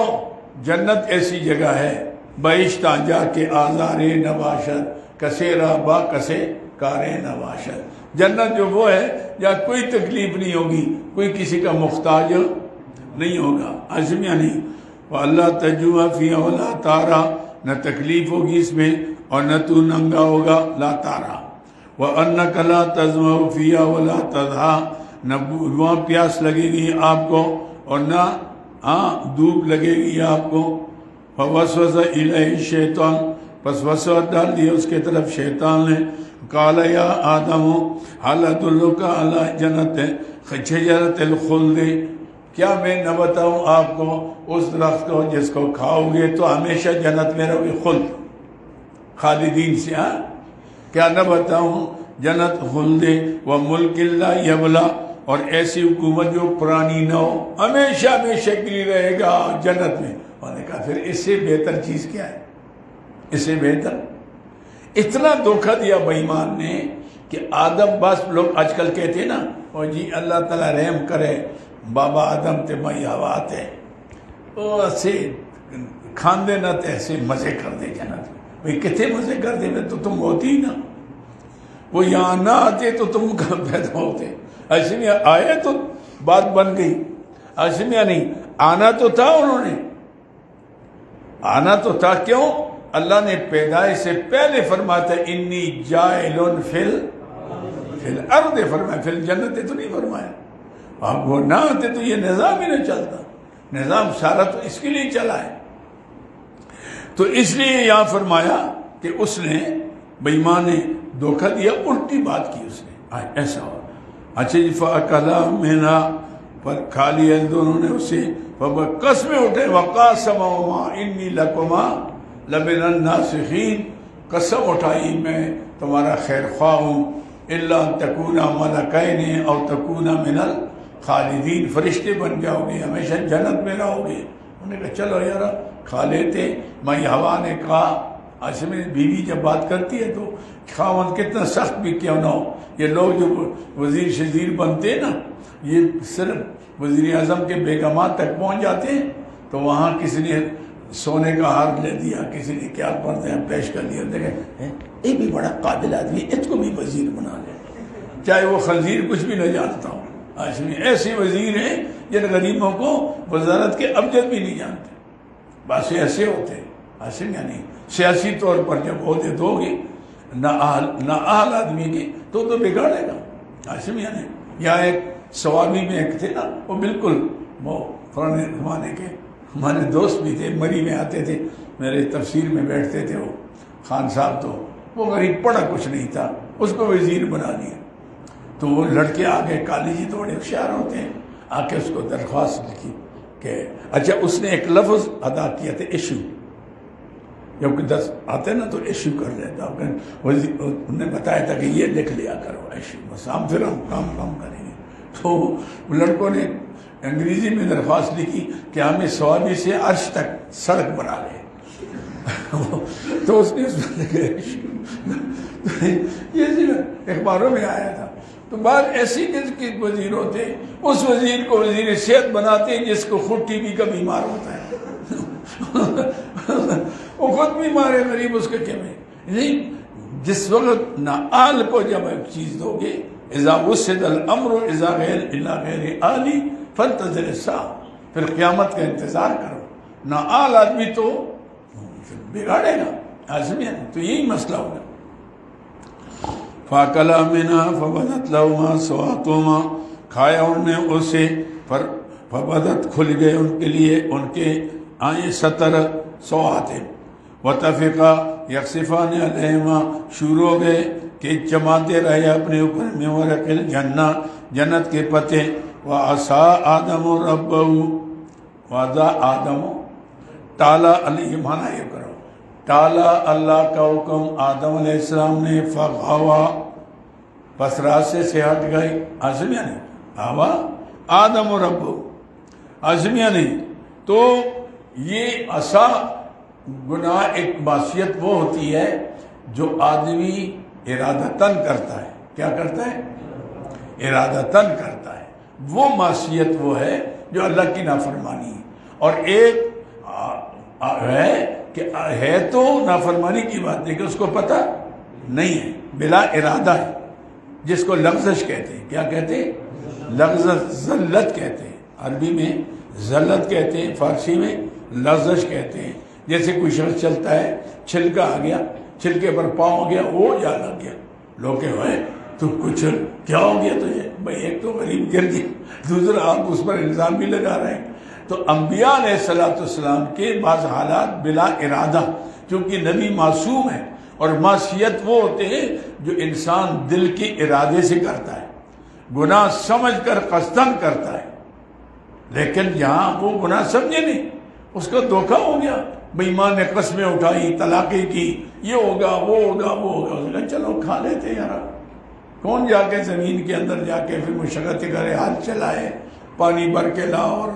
جنت ایسی جگہ ہے بہشتاں جا کے آزار نباشد کثیرہ با کسے کار نباشد. جنت جو وہ ہے جہاں کوئی تکلیف نہیں ہوگی، کوئی کسی کا محتاج نہیں ہوگا. عزمیہ نہیں. وَأَلَّا تَجُوعَ فِيهَا وَلَا تَعْرَىٰ، نہ تکلیف ہوگی اس میں اور نہ تو ننگا ہوگا. لا تارا. وَأَنَّكَ لَا تَظْمَأُ فِيهَا وَلَا تَضْحَىٰ، نہ وہاں پیاس لگے گی آپ کو اور نہ دھوپ لگے گی آپ کو. فَوَسْوَسَ إِلَيْهِ الشَّيْطَانُ، پس وسوسہ ڈال دیا اس کے طرف شیطان نے. قَالَ يَا آدَمُ هَلْ أَدُلُّكَ عَلَىٰ جَنَّةٍ شَجَرَةِ الْخُلْدِ، کیا میں نہ بتاؤں آپ کو اس درخت کو جس کو کھاؤ گے تو ہمیشہ جنت میں رہو گے، خلد خالدین سے. کیا نہ بتاؤں جنت خلد و ملک لا یبلا، اور ایسی حکومت جو پرانی نہ ہو، ہمیشہ ہمیشہ کے لیے رہے گا جنت میں. انہوں نے کہا پھر اس سے بہتر چیز کیا ہے؟ اس سے بہتر اتنا دھوکہ دیا بے ایمان نے کہ آدم، بس لوگ آج کل کہتے ہیں نا اور جی اللہ تعالیٰ رحم کرے بابا آدم تے مائی ہوا آتے وہ ایسے کھاندے نہ تے ایسے مزے کر دے جنت. بھئی کتنے مزے کر دے میں تو تم ہوتی ہی نا، وہ یہاں نہ آتے تو تم کہاں پیدا ہوتے. اشمیہ آئے تو بات بن گئی. اشمیہ نہیں آنا تو تھا، انہوں نے آنا تو تھا. کیوں؟ اللہ نے پیدائش سے پہلے فرمایا تھا انی جائل فی الارض، فرمایا فی الجنت تو نہیں فرمایا. اب وہ نہ آتے تو یہ نظام ہی نہ چلتا. نظام سارا تو اس کے لیے چلا ہے. تو اس لیے یہاں فرمایا کہ اس نے بے ایمان نے دھوکہ دیا، الٹی بات کی اس نے. ایسا ہوا. اچھا جی فَأَكَلَا مِنْهَا، پر کھا لیا دونوں نے اسے. قسمیں اٹھے وَقَاسَمَهُمَا إِنِّي لَكُمَا لَمِنَ النَّاصِحِينَ، قسم اٹھائی میں تمہارا خیر خواہ ہوں الا ان تکونا ملکین او تکونا من الخالدین، فرشتے بن جاؤ گے، ہمیشہ جنت میں رہو گے۔ انہوں نے کہا چلو یار کھا لیتے۔ مائی ہوا نے کہا، ایسے میں بیوی جب بات کرتی ہے تو خاوند کتنا سخت بھی کیوں نہ ہو، یہ لوگ جو وزیر شزیر بنتے ہیں نا، یہ صرف وزیر اعظم کے بیگمات تک پہنچ جاتے ہیں تو وہاں کسی نے سونے کا ہار لے دیا، کسی نے کیا پڑھتے ہیں پیش کر دیا، دیکھیں یہ بھی بڑا قابل آدمی، اس کو بھی وزیر بنا لے، چاہے وہ خنزیر کچھ بھی نہ جانتا ہو۔ آج میں ایسے وزیر ہیں جن غریبوں کو وزارت کے ابجد بھی نہیں جانتے، بس ایسے ہوتے ہیں۔ ایسے یعنی سیاسی طور پر جب عہدے دو گے نہ اہل آدمی کے تو بگاڑے گا۔ ایسے میں یعنی یہاں ایک سوابی میں ایک تھے نا، وہ بالکل وہ پرانے زمانے کے ہمارے دوست بھی تھے، مری میں آتے تھے، میرے تفسیر میں بیٹھتے تھے، وہ خان صاحب تو وہ غریب پڑھا کچھ نہیں تھا، اس کو وزیر بنا دیا۔ تو وہ لڑکے آگے کالجی تو بڑے ہوشیار ہوتے ہیں، آ کے اس کو درخواست لکھی کہ اچھا اس نے ایک لفظ ادا کیا تھا ایشو، جب کہ 10 آتے نا تو ایشو کر لیتا، انہوں نے بتایا تھا کہ یہ لکھ لیا کرو ایشو، بس ہم پھر ہم کام کریں گے۔ تو لڑکوں نے انگریزی میں درخواست لکھی کہ ہمیں سوابی سے عرش تک سڑک بنا لے، تو اس نے اس میں لکھا ایشو، یہ اخباروں میں آیا تھا۔ تو بعد ایسی کہ وزیر ہوتے، اس وزیر کو وزیر صحت بناتے ہیں جس کو خود ٹی بی کا بیمار ہوتا ہے، وہ خود بیمار ہے غریب، اس کے کیا میں جس وقت ناآل کو جب ایک چیز دو گے، اذا وسد الامر اذا غیر الا غیر آلی فانتظر الساعہ، پھر قیامت کا انتظار کرو۔ ناآل آدمی تو بگاڑے گا، آزمی ہے، تو یہی مسئلہ ہوگا۔ فَأَكَلَا مِنْهَا فَبَدَتْ لَهُمَا سَوْآتُهُمَا، کھایا ان نے اسے، فَبَدَتْ کھل گئے ان کے لیے ان کے آئیں ستر سوآتیں، وَتَفِقَا يَخْصِفَانِ عَلَيْهِمَا، شروع ہو گئے کہ چماتے رہے اپنے اوپر میں ورق الجنہ، جنت کے پتے، وَعَصَىٰ آدَمُ رَبَّهُ، وَعَصَىٰ آدَمُ، ٹالا علیہ مانا یہ کرو، ٹالا اللہ کا حکم آدم علیہ السلام نے، فغوا، پس راستے سے ہٹ گئی، آزمیہ نہیں، آوا آدم و رب، آزمیہ نہیں۔ تو یہ عصا گناہ ایک معصیت وہ ہوتی ہے جو آدمی ارادتاً کرتا ہے، کیا کرتا ہے؟ ارادتاً کرتا ہے، وہ معصیت وہ ہے جو اللہ کی نافرمانی ہے، اور ایک ہے کہ ہے تو نافرمانی کی بات ہے کہ اس کو پتہ نہیں ہے، بلا ارادہ ہے، جس کو لغزش کہتے ہیں۔ کیا کہتے ہیں؟ لغزش، ذلت کہتے ہیں، عربی میں ذلت کہتے ہیں، فارسی میں لغزش کہتے ہیں۔ جیسے کوئی شخص چلتا ہے، چھلکا آ گیا، چھلکے پر پاؤں آ گیا، وہ جا لگ گیا، لوگ کہ ہوئے تو کچھ کیا ہو گیا تجھے؟ بھئی ایک تو غریب گر گیا، دوسرا آپ اس پر الزام بھی لگا رہے ہیں۔ تو انبیاء علیہ السلام کے بعض حالات بلا ارادہ، کیونکہ نبی معصوم ہے، اور معصیت وہ ہوتے ہیں جو انسان دل کے ارادے سے کرتا ہے، گناہ سمجھ کر قصداً کرتا ہے، لیکن یہاں وہ گناہ سمجھے نہیں، اس کا دھوکہ ہو گیا، بھئی ماں نے قسمیں اٹھائی، طلاقیں کی، یہ ہوگا وہ ہوگا وہ ہوگا، اس نے چلو کھا لیتے یار، کون جا کے زمین کے اندر جا کے پھر مشقت کرے، ہاتھ چلائے، پانی بھر کے لاؤ اور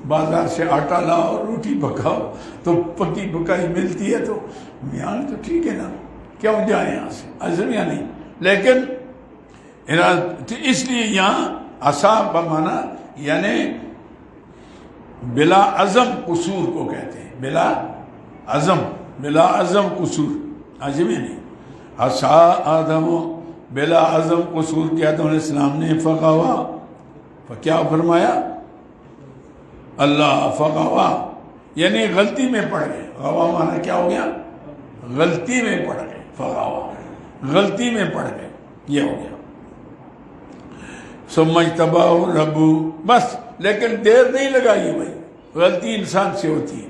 بازار سے آٹا لاؤ اور روٹی پکاؤ، تو پکی پکائی ملتی ہے تو یہاں تو ٹھیک ہے نا، کیوں جائیں یہاں سے، عزمیہ نہیں۔ لیکن اس لیے یہاں عصا بمانا یعنی بلا عزم قصور کو کہتے ہیں، بلا عزم قصور، عزمیہ نہیں۔ عصا آدم، بلا عزم قصور کیا آدم علیہ السلام نے، فغوا، کیا فرمایا؟ اللہ فغوا، یعنی غلطی میں پڑ گئے، غوا مانا کیا ہو گیا؟ غلطی میں پڑ گئے، فغوا غلطی میں پڑ گئے، یہ ہو گیا۔ ثم اجتباہ ربہ، بس لیکن دیر نہیں لگائی بھائی، غلطی انسان سے ہوتی ہے،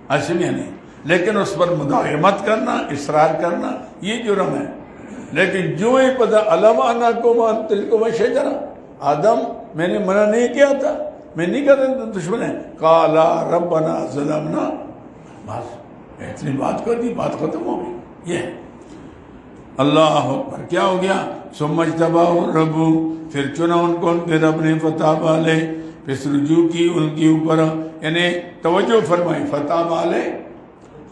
ایسے میں نہیں، لیکن اس پر مداومت کرنا، اصرار کرنا یہ جرم ہے۔ لیکن جو ہی پتہ علم انکما تلکما شجرہ، آدم میں نے منع نہیں کیا تھا، میں نہیں کہتا دشمن ہے، قالا ربنا ظلمنا، بس اتنی بات کر دی، بات ختم ہو گئی۔ یہ اللہ اکبر، کیا ہو گیا؟ سمجھتبا رب، پھر چنا ان کو ان کے رب نے، فتح والے، پھر رجوع کی ان کے اوپر، یعنی توجہ فرمائی، فتح والے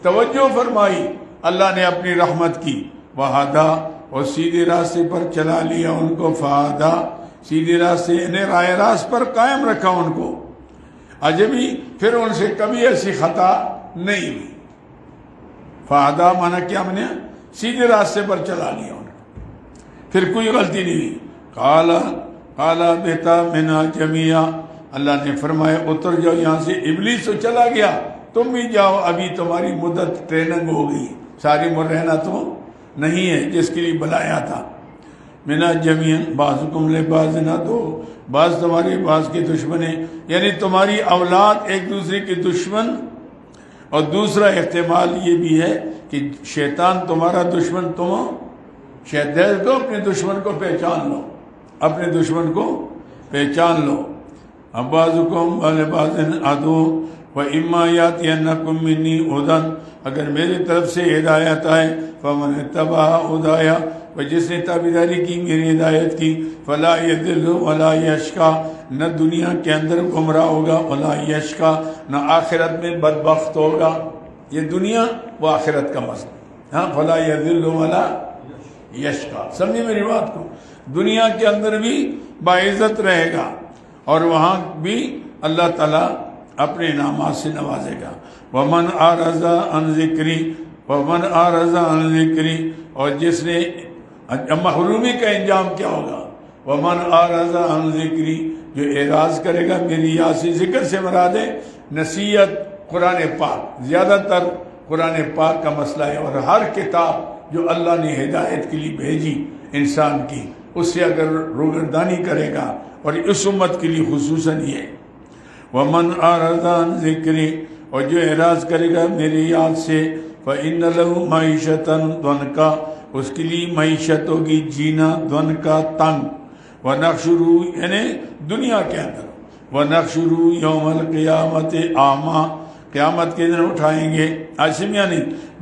توجہ فرمائی، اللہ نے اپنی رحمت کی، وہدا، اور سیدھے راستے پر چلا لیا ان کو، فہدا، سیدھے راستے یعنی راہ راست پر قائم رکھا ان کو، عجبی، پھر ان سے کبھی ایسی خطا نہیں ہوئی۔ فہدا مانا کیا مانا؟ سیدھے راستے پر چلا لیا ان کو، پھر کوئی غلطی نہیں ہوئی۔ قالا بیتا منا جميعا، اللہ نے فرمایا اتر جاؤ یہاں سے، ابلیس تو چلا گیا، تم بھی جاؤ، ابھی تمہاری مدت ٹریننگ ہو گئی، ساری عمر رہنا تو نہیں ہے جس کے لیے بلایا تھا۔ منا جميعا بعضکم لبعض، نہ تو بعض تمہارے بعض کے دشمن ہیں، یعنی تمہاری اولاد ایک دوسرے کے دشمن، اور دوسرا احتمال یہ بھی ہے کہ شیطان تمہارا دشمن، تم شیطان کو اپنے دشمن کو پہچان لو، اپنے دشمن کو پہچان لو۔ بعضکم لبعض عدو وَإِمَّا يَأْتِيَنَّكُم مِّنِّي هُدًى، اگر میری طرف سے ہدایت آئے، فَمَنِ اتَّبَعَ هُدَايَ، و جس نے تابعداری کی میری ہدایت کی، فَلَا يَضِلُّ وَلَا يَشْقَى، نہ دنیا کے اندر گمراہ ہوگا، وَلَا يَشْقَى، نہ آخرت میں بدبخت ہوگا۔ یہ دنیا و آخرت کا مسئلہ، ہاں، فَلَا يَضِلُّ وَلَا يَشْقَى، سمجھے میری بات کو؟ دنیا کے اندر بھی باعزت رہے گا، اور وہاں بھی اللہ تعالیٰ اپنے انعامات سے نوازے گا۔ وَمَنْ أَعْرَضَ عَنْ ذِكْرِي، وَمَنْ أَعْرَضَ عَنْ ذِكْرِي، اور جس نے محرومی کا انجام کیا ہوگا؟ وَمَنْ أَعْرَضَ عَنْ ذِكْرِي، جو اعراض کرے گا میری یاد سے، ذکر سے مراد ہے نصیحت، قرآن پاک، زیادہ تر قرآن پاک کا مسئلہ ہے، اور ہر کتاب جو اللہ نے ہدایت کے لیے بھیجی انسان کی، اس سے اگر روگردانی کرے گا، اور اس امت کے لیے خصوصاً یہ، وَمَنْ أَعْرَضَ عَنْ ذِكْرِي، اور جو اعراض کرے گا میری یاد سے، فَإِنَّ لَهُ مَعِيشَةً ضَنْكَ، اس کے لیے معیشت ہوگی جینا ضنکا، تنگ، وَنَحْشُرُهُ، یعنی دنیا کے اندر، وَنَحْشُرُهُ يَوْمَ الْقِيَامَةِ أَعْمَىٰ، قیامت کے دن اٹھائیں گے، عاشم یعنی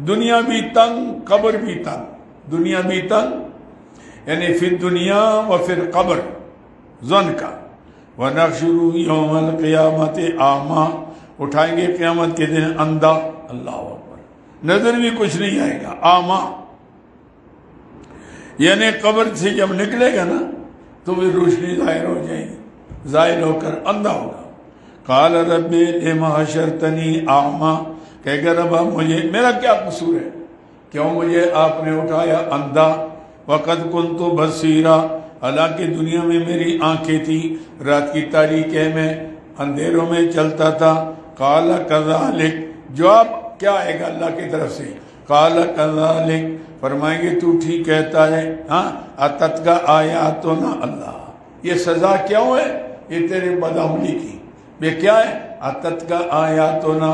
دنیا بھی تنگ، قبر بھی تنگ، دنیا بھی تنگ، یعنی فی الدنیا و فی القبر ضنکا، وَنَحْشُرُهُ يَوْمَ الْقِيَامَةِ أَعْمَىٰ، اٹھائیں گے قیامت کے دن اندھا، اللہ اکبر، نظر بھی کچھ نہیں آئے گا، اعمیٰ، یعنی قبر سے جب نکلے گا نا تو بھی روشنی ظاہر ہو جائے گی، ظاہر ہو کر اندھا ہوگا۔ قال رب لم حشرتنی اعمیٰ، کہے گا ربا مجھے، میرا کیا قصور ہے، کیوں مجھے آپ نے اٹھایا اندھا، وقد کنت بصیرا، حالانکہ دنیا میں میری آنکھیں تھی، رات کی تاریکی میں اندھیروں میں چلتا تھا۔ قال کذالک، جواب کیا آئے گا اللہ کی طرف سے؟ قال کذالک، فرمائیں گے تو ٹھیک کہتا ہے، ہاں، اتت کا آیاتنا، اللہ، یہ سزا کیوں ہے؟ یہ تیرے بدعملی کی، یہ کیا ہے؟ اتت کا آیاتنا،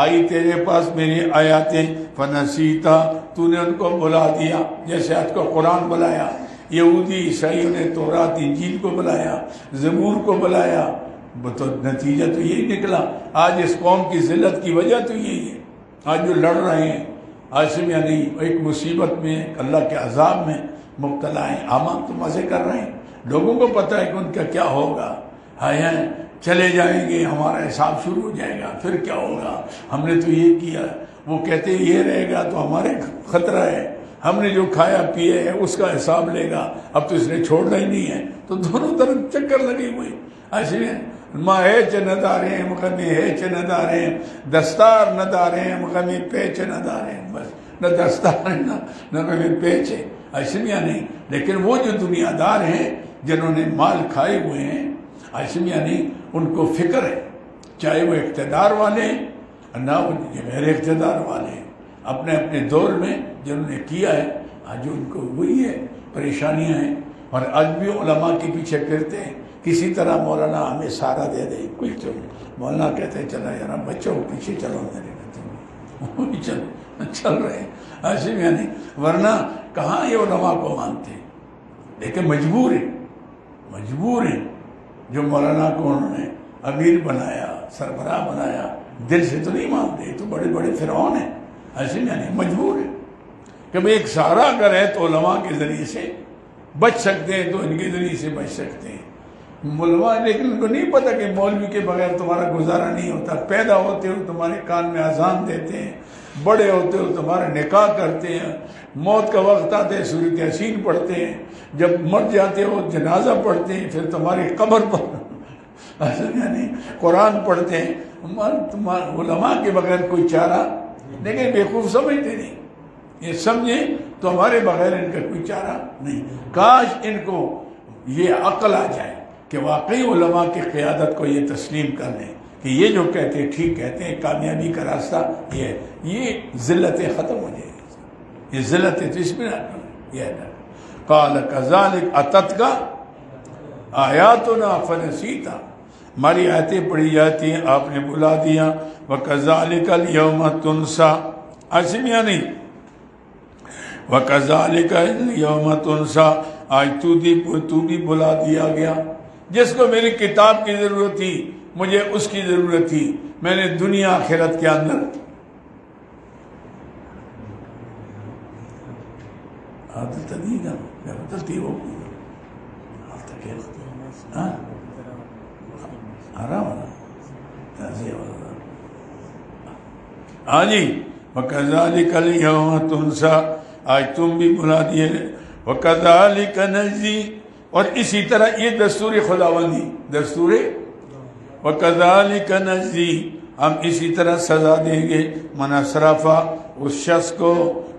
آئی تیرے پاس میری آیاتیں، فنسیتا، تو نے ان کو بلا دیا، جیسے آج کو قرآن بلایا، یہودی عیسائیوں نے تورات انجیل کو بلایا، زبور کو بلایا، تو نتیجہ تو یہی نکلا۔ آج اس قوم کی ذلت کی وجہ تو یہی ہے، آج جو لڑ رہے ہیں عاصم یا نہیں، ایک مصیبت میں، اللہ کے عذاب میں مبتلا ہیں، عوام تو مزے کر رہے ہیں، لوگوں کو پتہ ہے کہ ان کا کیا ہوگا، ہائے چلے جائیں گے، ہمارا حساب شروع ہو جائے گا، پھر کیا ہوگا، ہم نے تو یہ کیا، وہ کہتے ہیں یہ رہے گا تو ہمارے خطرہ ہے، ہم نے جو کھایا پیے ہے اس کا حساب لے گا، اب تو اس نے چھوڑنا ہی نہیں ہے، تو دونوں طرف چکر لگے ہوئے، ایسے ماں ہے نداریں مقمی ہے نداریں، دستار نداریں مقمی پیچ نداریں، بس نہ دستار ہے نہ مقمی پیچ ہے، ایسے یا نہیں۔ لیکن وہ جو دنیا دار ہیں جنہوں نے مال کھائے ہوئے ہیں، ایسے یا نہیں، ان کو فکر ہے، چاہے وہ اقتدار والے ہیں نہ وہ غیر اقتدار والے ہیں، اپنے اپنے دور میں جنہوں نے کیا ہے، آج ان کو وہی ہے، پریشانیاں ہیں، اور آج بھی علماء کے پیچھے پھرتے ہیں، کسی طرح مولانا ہمیں سہارا دے دے، کوئی تو مولانا کہتے ہیں چلا یار بچوں پیچھے چلو، میرے وہی چل رہے ہیں، ایسے میں نہیں، ورنہ کہاں یہ علماء کو مانتے ہیں، لیکن مجبور ہیں، جو مولانا کو انہوں نے امیر بنایا، سربراہ بنایا، دل سے تو نہیں مانتے، تو بڑے بڑے فرعون ہیں، ایسے میں نہیں، مجبور ہے۔ کہ بھئی ایک سہارا اگر ہے تو علماء کے ذریعے سے بچ سکتے ہیں، تو ان کے ذریعے سے بچ سکتے ہیں۔ علماء لیکن ان کو نہیں پتہ کہ مولوی کے بغیر تمہارا گزارا نہیں ہوتا۔ پیدا ہوتے ہو تمہارے کان میں اذان دیتے ہیں، بڑے ہوتے ہو تمہارا نکاح کرتے ہیں، موت کا وقت آتے ہیں سورۃ یاسین پڑھتے ہیں، جب مر جاتے ہو جنازہ پڑھتے ہیں، پھر تمہاری قبر پر یعنی قرآن پڑھتے ہیں۔ علماء کے بغیر کوئی چارہ، لیکن بیوقوف سمجھتے نہیں، یہ سمجھیں تو ہمارے بغیر ان کا کوئی چارہ نہیں۔ کاش ان کو یہ عقل آ جائے کہ واقعی علماء کی قیادت کو یہ تسلیم کر لیں کہ یہ جو کہتے ہیں ٹھیک کہتے ہیں، کامیابی کا راستہ یہ ذلتیں ختم ہو جائے گی، یہ ذلتیں تو اس میں نہ کریں۔ یہ قال کذالک اتتک آیاتنا فنسیتھا، ہماری آیتیں پڑھی جاتی ہیں آپ نے بلا دیا۔ وکذالک الیوم تنسیٰ، ایسے میں نہیں، وکذالک الیوم تنسیٰ، آج تو بھی بلا دیا گیا۔ جس کو میری کتاب کی ضرورت تھی مجھے اس کی ضرورت تھی، میں نے دنیا آخرت کے اندر عادت نہیں گا کیا بدلتی ہو ہاں جی، وَكَذَلِكَ الْيَوْمَ تُنسَىٰ، آج تم بھی بلا دیے۔ وَكَذَلِكَ نَجْزِي، اور اسی طرح یہ دستور خداوندی، دستور وَكَذَلِكَ نَجْزِي، ہم اسی طرح سزا دیں گے من اسرف، اس شخص کو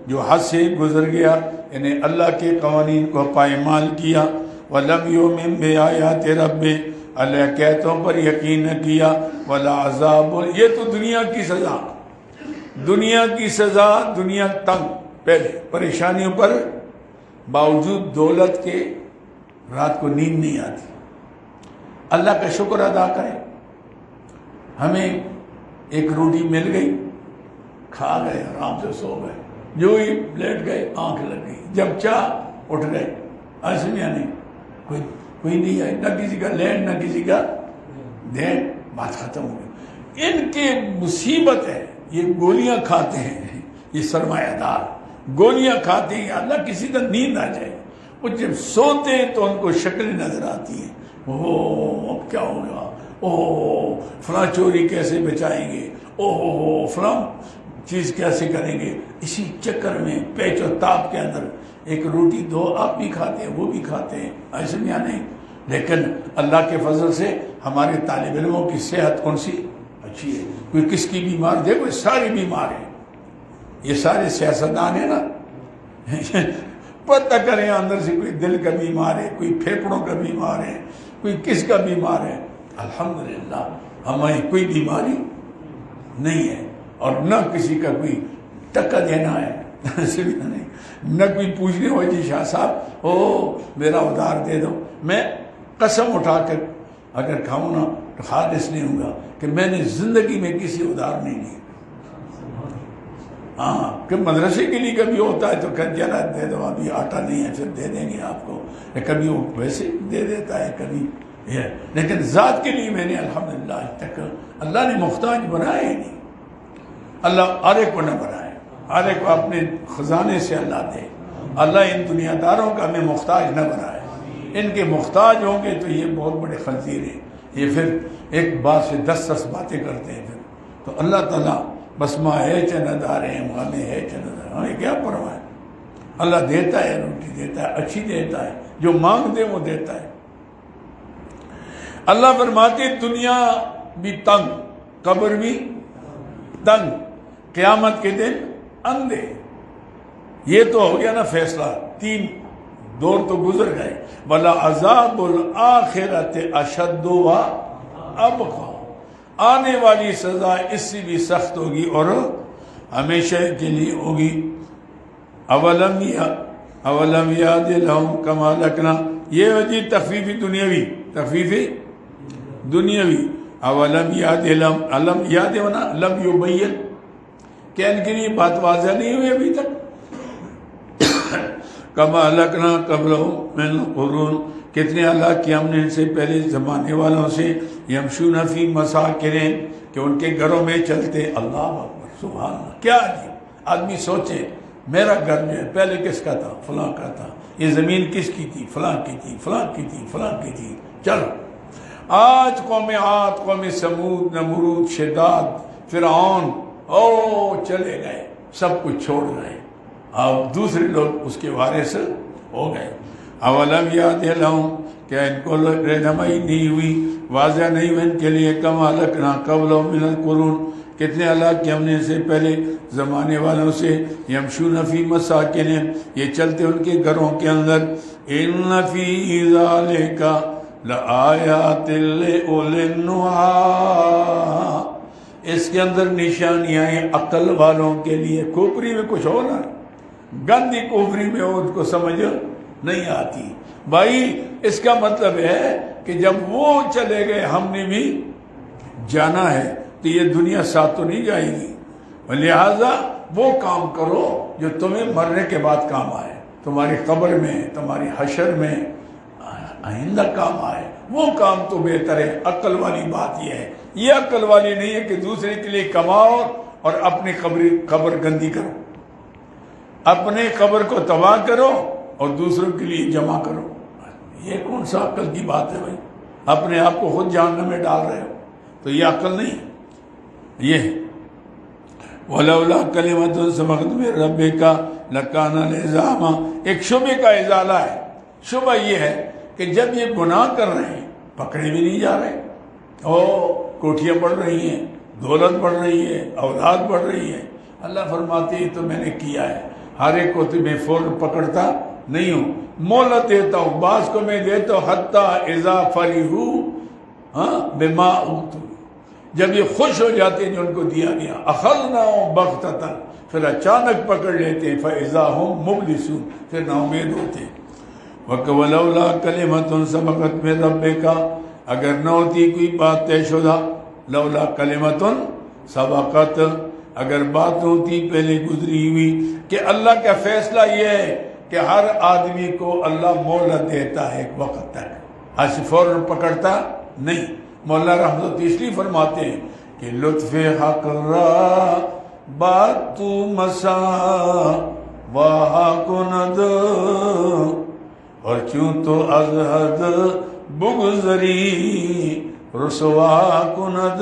جو حد سے گزر گیا، یعنی اللہ کے قوانین کو پائمال کیا۔ وَلَمْ يُؤْمِنْ بِآيَاتِ رَبِّهِ، اللہ کے آیتوں پر یقین نہ کیا۔ وَلَعَذَابُ، یہ تو دنیا کی سزا، دنیا کی سزا، دنیا تنگ، پہلے پریشانیوں پر باوجود دولت کے رات کو نیند نہیں آتی، اللہ کا شکر ادا کریں۔ ہمیں ایک روٹی مل گئی، کھا گئے، آرام سے سو گئے، جو ہی لیٹ گئے آنکھ لگ گئی، جب چاہ اٹھ گئے، ایسے میں نہیں کوئی نہیں آئے، نہ کسی کا لین نہ کسی کا دین، بات ختم ہو گئی۔ ان کی مصیبت ہے، یہ گولیاں کھاتے ہیں، یہ سرمایہ دار گولیاں کھاتے ہیں، اللہ کسی کا نیند آ جائے، وہ جب سوتے ہیں تو ان کو شکلیں نظر آتی ہیں، اوہ اب کیا ہوگا، اوہ فلاں چوری کیسے بچائیں گے، اوہ فلاں چیز کیسے کریں گے۔ اسی چکر میں پیچ و تاب کے اندر ایک روٹی دو آپ بھی کھاتے ہیں، وہ بھی کھاتے ہیں، ایسے میں نہیں۔ لیکن اللہ کے فضل سے ہمارے طالب علموں کی صحت کون سی اچھی ہے، کوئی کس کی بیمار، دیکھو سارے بیمار ہیں، یہ سارے سیاستدان ہیں نا، پتہ کریں اندر سے کوئی دل کا بیمار ہے، کوئی پھیپڑوں کا بیمار ہے، کوئی کس کا بیمار ہے۔ الحمدللہ ہمیں کوئی بیماری نہیں ہے، اور نہ کسی کا کوئی ٹکا دینا ہے، نہ کوئی پوچھنے ہو جی شاہ صاحب میرا ادھار دے دو۔ میں قسم اٹھا کر اگر کھاؤں نا تو خالص نہیں ہوں گا کہ میں نے زندگی میں کسی ادھار نہیں لیا۔ ہاں کہ مدرسے کے لیے کبھی ہوتا ہے تو ذرا دے دو، ابھی آٹا نہیں ہے پھر دے دیں گے آپ کو، کبھی وہ ویسے دے دیتا ہے کبھی یہ، لیکن ذات کے لیے میں نے الحمدللہ آج تک اللہ نے محتاج بنایا ہی نہیں۔ اللہ ہر ایک کو نہ بنائے، ہر ایک کو اپنے خزانے سے اللہ دے، اللہ ان دنیا داروں کا ہمیں محتاج نہ بنائے۔ ان کے محتاج ہوں گے تو یہ بہت بڑے خنزیر ہیں، یہ پھر ایک بات سے 10 باتیں کرتے ہیں، پھر تو اللہ تعالیٰ بس ماں ہے چندار ہے، مانے ہے چندار، ہمیں کیا پرواہ ہے، اللہ دیتا ہے، روٹی دیتا ہے، اچھی دیتا ہے، جو مانگ دے وہ دیتا ہے۔ اللہ فرماتے دنیا بھی تنگ، قبر بھی تنگ، قیامت کے دن اندھے۔ یہ تو ہو گیا نا فیصلہ، 3 دور تو گزر گئے۔ وَلَعَذَابُ الْآخِرَةِ أَشَدُّ وَأَبْقَىٰ، آنے والی سزا اس سے بھی سخت ہوگی اور ہمیشہ کے لیے ہوگی۔ اولم یاد لہم کما لکنا، یہ ہوگی تخفیف دنیاوی، تخفیف دنیاوی۔ اولم یاد لہم، علم یاد ہونا، لم یبین، کیا ان کے لیے بات واضح نہیں ہوئی ابھی تک؟ کما لکنا قبلہم من القرون، کتنے اللہ کی ہم نے ان سے پہلے زمانے والوں سے، یمشون فی مساکنہم، کہ ان کے گھروں میں چلتے، اللہ اکبر سبحان اللہ، کیا عجیب۔ آدمی سوچے میرا گھر جو ہے پہلے کس کا تھا؟ فلاں کا تھا. یہ زمین کس کی تھی؟ فلاں کی تھی، فلاں کی تھی، فلاں کی تھی. چلو آج قوم عاد، قوم سمود، نمرود، شداد، فرعون چلے گئے، سب کچھ چھوڑ گئے. اب دوسرے لوگ اس کے وارث ہو گئے. اولم یاد لہم، کیا ان کو رہنمائی نہیں ہوئی، واضح نہیں ہوئی ان کے لیے، کم اہلکنا قبلہم من القرون، کتنے ہلاک کیا ہم نے سے پہلے زمانے والوں سے، یمشون فی مساکنہم، یہ چلتے ان کے گھروں کے اندر. ان فی ذالک لآیات لأولی النہی، اس کے اندر نشانیاں ہیں عقل والوں کے لیے. کھوپڑی میں کچھ ہو نا، گندی کھوپڑی میں ہو، اس کو سمجھ نہیں آتی. بھائی اس کا مطلب ہے کہ جب وہ چلے گئے ہم نے بھی جانا ہے، تو یہ دنیا ساتھ تو نہیں جائے گی. لہذا وہ کام کرو جو تمہیں مرنے کے بعد کام آئے، تمہاری قبر میں، تمہاری حشر میں آئندہ کام آئے. وہ کام تو بہتر ہے. عقل والی بات یہ ہے. یہ عقل والی نہیں ہے کہ دوسرے کے لیے کماؤ اور اپنی قبر گندی کرو، اپنے قبر کو تباہ کرو اور دوسروں کے لیے جمع کرو. یہ کون سا عقل کی بات ہے بھائی؟ اپنے آپ کو خود جہنم میں ڈال رہے ہو، تو یہ عقل نہیں. یہ وَلَوْلَا كَلِمَةٌ سَبَقَتْ مِن رَبِّكَ لَكَانَ لِزَامًا، ایک شبے کا ازالہ ہے. شبہ یہ ہے کہ جب یہ گناہ کر رہے ہیں، پکڑے بھی نہیں جا رہے، کوٹھیاں بڑھ رہی ہیں، دولت بڑھ رہی ہے، اولاد بڑھ رہی ہے. اللہ فرماتے ہیں تو میں نے کیا ہے. ہر ایک کو تو میں فوراً پکڑتا نہیں ہوں، مہلت دیتا ہوں. بعض کو میں دیتا ہوں حتی اذا فرحوا بما اوتوا، جب یہ خوش ہو جاتے ہیں جو ان کو دیا گیا. اخذناہم بغتۃ، پھر اچانک پکڑ لیتے ہیں. فاذا هم مبلسون، پھر نا امید ہوتے ہیں. وَلَوْلَا كَلِمَةٌ سَبَقَتْ مِن رَبِّكَ، اگر نہ ہوتی کوئی بات طے شدہ، لولا کلمۃ سبقت، اگر بات ہوتی پہلے گزری ہوئی، کہ اللہ کا فیصلہ یہ ہے کہ ہر آدمی کو اللہ مہلت دیتا ہے ایک وقت تک، ایسے فوراً پکڑتا نہیں. مولا رحمت اس لیے فرماتے ہیں کہ لطف حق را بات تو مسا واہ کند، اور چون تو از حد بگذری رسوا کند.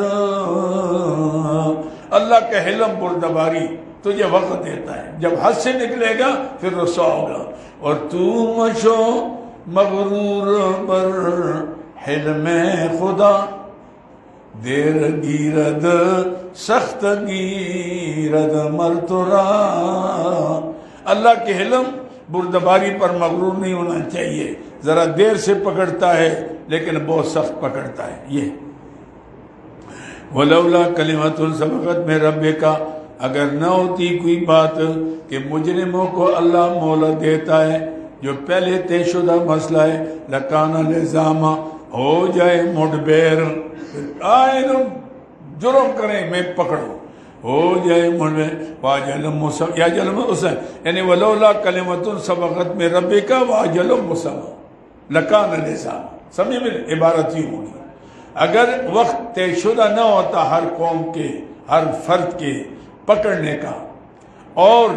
اللہ کا حلم بردباری تجھے وقت دیتا ہے، جب حد سے نکلے گا پھر رسوا ہوگا. اور تو مشو مغرور بر حلم خدا، دیر گیرد سخت گیرد مرترا. اللہ کے حلم بردباری پر مغرور نہیں ہونا چاہیے. ذرا دیر سے پکڑتا ہے لیکن بہت سخت پکڑتا ہے. یہ وَلَوْلَا كَلِمَةٌ سَبَقَتْ مِن رَبِّكَ، اگر نہ ہوتی کوئی بات کہ مجرموں کو اللہ مہلت دیتا ہے، جو پہلے طے شدہ مسئلہ ہے، لَكَانَ لِزَامًا، ہو جائے مڈبیر، آئے جرم کریں میں پکڑو، ہو جائے مڈبیر. وَأَجَلٌ مُّسَمًّى، یا اجل مسمى، یعنی وَلَوْلَا كَلِمَةٌ سَبَقَتْ مِن رَبِّكَ وَأَجَلٌ مُّسَمًّى لَكَانَ لِزَامًا. سمجھے میرے عبارت ہی ہوگی. اگر وقت طے شدہ نہ ہوتا ہر قوم کے، ہر فرد کے پکڑنے کا، اور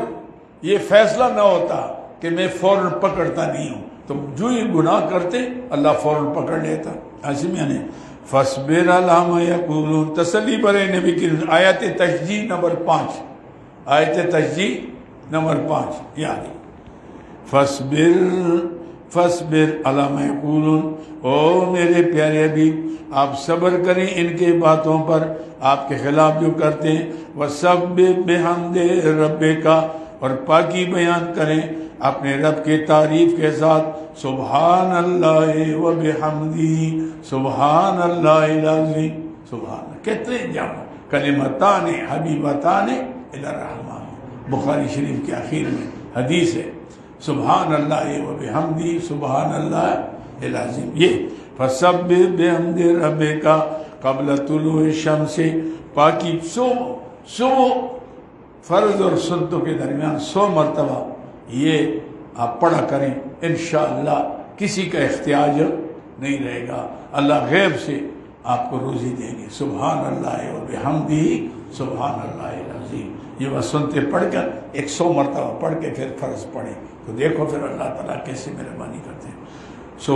یہ فیصلہ نہ ہوتا کہ میں فوراً پکڑتا نہیں ہوں، تو جو ہی گناہ کرتے اللہ فوراً پکڑ لیتا. ایسے میں نے فَاصْبِرْ عَلَىٰ مَا يَقُولُونَ، تسلی برے نبی کی آیت تشجیع نمبر 5، آیت تشجیع نمبر 5 یاد ہے. فَاصْبِرْ عَلَىٰ مَا يَقُولُونَ، او میرے پیارے حبیب آپ صبر کریں ان کے باتوں پر، آپ کے خلاف جو کرتے ہیں. وَسَبِّحْ بِحَمْدِ رَبِّكَ، اور پاکی بیان کریں اپنے رب کی تعریف کے ساتھ. سبحان اللہ و بحمدہ، سبحان اللہ العظیم. سبحان، کتنے جمع کلمتان حبیبتان الی الرحمن، بخاری شریف کے آخر میں حدیث ہے. سبحان اللہ و بحمدہ، سبحان اللہ العظیم. یہ فَسَبِّحْ بِحَمْدِ رَبِّكَ قبل طلوع الشمس، پاکی صبح فرض اور سنتوں کے درمیان 100 مرتبہ یہ آپ پڑھا کریں. انشاءاللہ کسی کا احتیاج نہیں رہے گا، اللہ غیب سے آپ کو روزی دیں گے. سبحان اللہ و بحمدہ، سبحان اللہ العظیم. یہ وہ سنتے پڑھ کر 100 مرتبہ پڑھ کے پھر فرض پڑھیں تو دیکھو پھر اللہ تعالیٰ کیسے مہربانی کرتے ہیں۔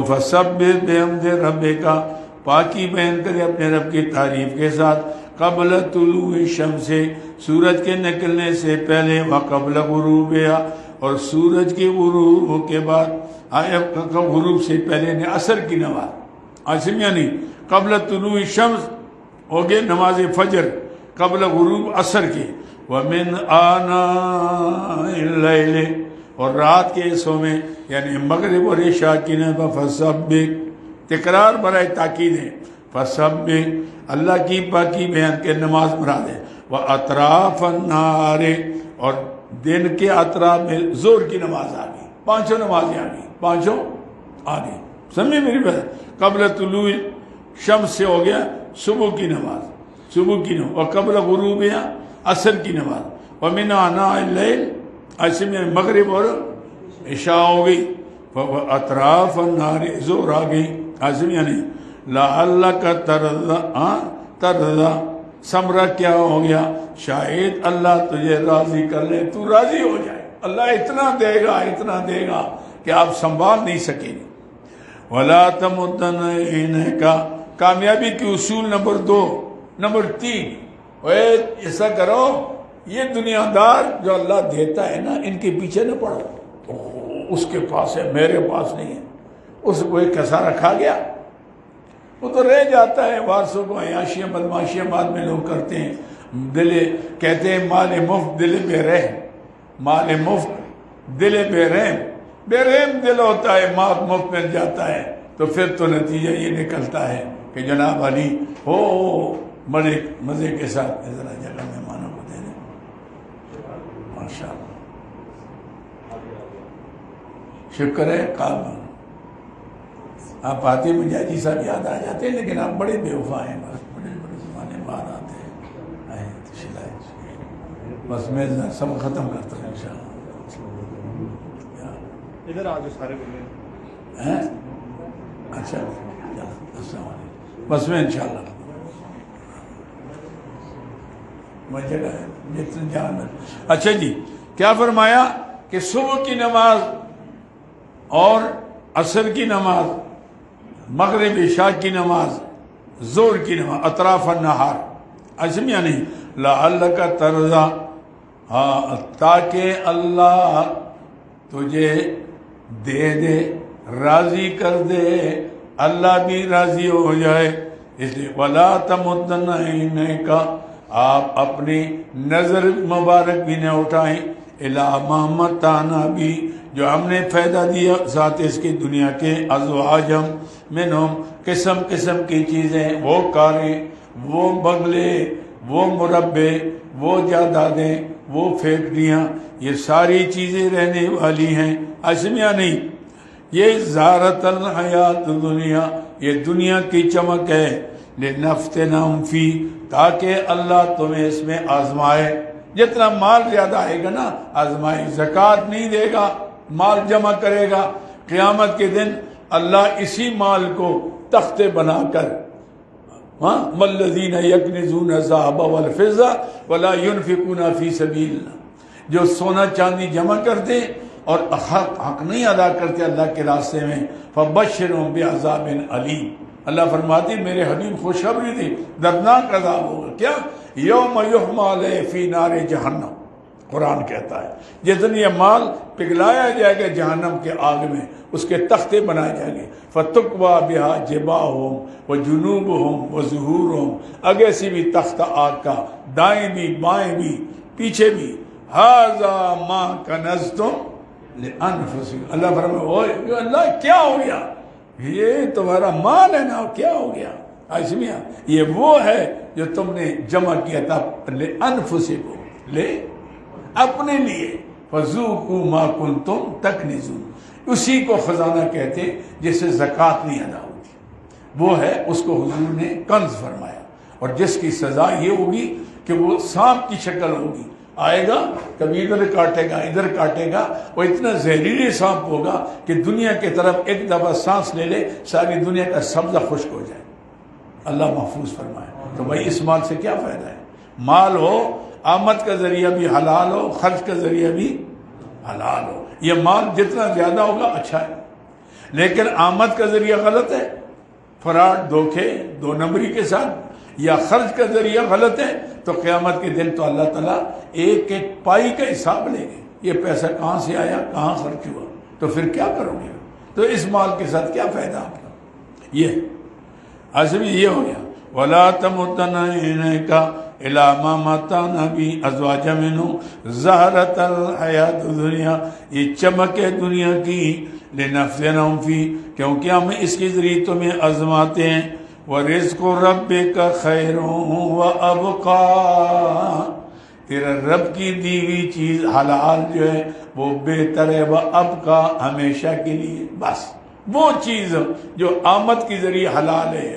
فَسَبِّحْ بِحَمْدِ رَبِّكَ، پاکی بیان کرے اپنے رب کی تعریف کے ساتھ، قبل طلوع الشمس، سورج کے نکلنے سے پہلے، وقبل غروبها، اور سورج کے غروب کے بعد، غروب سے پہلے نے عصر کی نماز، عاصم یعنی قبل طلوع الشمس ہو گئے نماز فجر، قبل غروب عصر کی، ومن آناء اللیل، اور رات کے حصوں میں یعنی مغرب اور عشاء کی نماز، فسبح، تکرار برائے تاکید ہے، فسبح، اللہ کی پاکی بیان کے نماز مراد ہے، واطراف النہار، اور دن کے اطراف میں زور کی نماز آ گئی، پانچوں نمازیں آ گئی، پانچوں آ گئی، سمجھے میری بات؟ قبل طلوع شمس سے ہو گیا صبح کی نماز، صبح کی نماز، اور قبل غروب عصر کی نماز، ومن آناء اللیل، ایسے میں مغرب اور عشاء ہو گئی، اطراف النہار، زور آ گئی، عظم یعنی لعلک ترضی، ثمرہ کیا ہو گیا، شاید اللہ تجھے راضی کر لے، تو راضی ہو جائے، اللہ اتنا دے گا کہ آپ سنبھال نہیں سکیں گے۔ وَلَا تَمُدَّنَّ عَيْنَيْكَ، کامیابی کی اصول نمبر 2، نمبر 3، ایسا کرو، یہ دنیا دار جو اللہ دیتا ہے نا، ان کے پیچھے نہ پڑو، اس کے پاس ہے میرے پاس نہیں ہے، اس کو ایک کسا رکھا گیا، وہ تو رہ جاتا ہے، وارثوں کو عیاشیاں بدماشیاں بعد میں لوگ کرتے ہیں، کہتے ہیں مال مفت دل بے رحم، مال مفت دل بے رحم، بے رحم دل ہوتا ہے، مال مفت مل جاتا ہے، تو پھر تو نتیجہ یہ نکلتا ہے کہ جناب علی ہو بڑے مزے کے ساتھ ذرا جگہ مہمانوں کو دے دیں، ماشاء اللہ، شکر ہے قابل، آپ آتے مجاجی صاحب یاد آ جاتے ہیں، لیکن آپ بڑے بے وفا ہیں، بس بڑے زمانے بعد آتے ہیں، آئے تشلائے، بس میں سب ختم کرتا ہوں انشاءاللہ، ادھر آج سارے بولے ہیں، اچھا، السلام علیکم، بس میں انشاءاللہ میں جگہ ہے جتنے جان میں۔ اچھا جی، کیا فرمایا کہ صبح کی نماز اور عصر کی نماز، مغرب عشاء کی نماز، زور کی نماز، اطراف النہار، عجم یا نہیں، لعلک ترضی، ہاں تاکہ اللہ تجھے دے راضی کر دے، اللہ بھی راضی ہو جائے، اس لیے وَلَا تَمُدَّنَّ عَيْنَيْكَ، آپ اپنی نظر مبارک بھی نہ اٹھائیں، اِلَىٰ مَا مَتَّعْنَا بِهِ، جو ہم نے فائدہ دیا ذات اس کی دنیا کے، ازواجم منہم، قسم قسم کی چیزیں، وہ کاریں، وہ بنگلے، وہ مربے، وہ جائیدادیں، وہ فیکٹریاں، یہ ساری چیزیں رہنے والی ہیں، اشمیہ نہیں، یہ زارت الحیات دنیا، یہ دنیا کی چمک ہے، لنفتنہم فی، تاکہ اللہ تمہیں اس میں آزمائے، جتنا مال زیادہ آئے گا نا آزمائے، زکوٰۃ نہیں دے گا، مال جمع کرے گا، قیامت کے دن اللہ اسی مال کو تختے بنا کر، والذین یکنزون الذھب والفضہ ولا ينفقون فی سبیل اللہ، جو سونا چاندی جمع کرتے اور حق نہیں ادا کرتے اللہ کے راستے میں، فبشرہم بعذاب علیم، اللہ فرماتی میرے حبیب خوشخبری دی، دردناک عذاب ہوگا، کیا؟ یوم یحمى علیہ فی نار جہنم، قرآن کہتا ہے جس دن یہ مال پگھلایا جائے گا جہنم کے آگ میں، اس کے تختے بنائے جائیں گے، فَتُقْوَى بِهَا جِبَاهُهُمْ وَجُنُوبُهُمْ وَظُهُورُهُمْ، اگے سے بھی تختہ آگ کا، دائیں بھی بائیں بھی پیچھے بھی، هَذَا مَا كَنَزْتُمْ لِأَنفُسِكُمْ، اللہ فرمائے اوہ اللہ کیا ہو گیا، یہ تمہارا مال ہے نا، کیا ہو گیا، آئیسمیہ یہ وہ ہے جو تم نے جمع کیا تھا، لِأَنفُسِكُمْ، لے اپنے لیے، فَذُوقُوا مَا كُنْتُمْ تَكْنِزُونَ، اسی کو خزانہ کہتے جس سے زکوٰۃ نہیں ادا ہوتی، وہ ہے، اس کو حضور نے کنز فرمایا، اور جس کی سزا یہ ہوگی کہ وہ سانپ کی شکل ہوگی، آئے گا کبھی ادھر کاٹے گا ادھر کاٹے گا، وہ اتنا زہریلی سانپ ہوگا کہ دنیا کی طرف ایک دفعہ سانس لے لے ساری دنیا کا سبزہ خشک ہو جائے، اللہ محفوظ فرمائے۔ تو بھائی اس مال سے کیا فائدہ ہے؟ مال ہو آمد کا ذریعہ بھی حلال ہو، خرچ کا ذریعہ بھی حلال ہو. یہ مال جتنا زیادہ ہوگا اچھا ہے، لیکن آمد کا ذریعہ غلط ہے، فراڈ، دھوکے، 2 نمبری کے ساتھ، یا خرچ کا ذریعہ غلط ہے، تو قیامت کے دن تو اللہ تعالیٰ ایک ایک پائی کا حساب لیں گے. یہ پیسہ کہاں سے آیا، کہاں خرچ ہوا، تو پھر کیا کرو گے؟ تو اس مال کے ساتھ کیا فائدہ آپ کا؟ یہ اصل یہ ہو گیا. وَلَا تَمُدَّنَّ عَيْنَيْكَ إِلَىٰ مَا مَتَّعْنَا بِهِ أَزْوَاجًا مِّنْهُمْ زَهْرَةَ الْحَيَاةِ الدُّنْيَا، یہ چمک ہے دنیا کی، لِنَفْتِنَهُمْ فِيهِ، کیونکہ ہم اس کے ذریعے تمہیں آزماتے ہیں. وَرِزْقُ رَبِّكَ خَيْرٌ وَأَبْقَىٰ، تیرا رب کی دی ہوئی چیز حلال جو ہے وہ بہتر ہے، وَأَبْقَىٰ، ہمیشہ کے لیے. بس وہ چیز جو آمد کے ذریعے حلال ہے،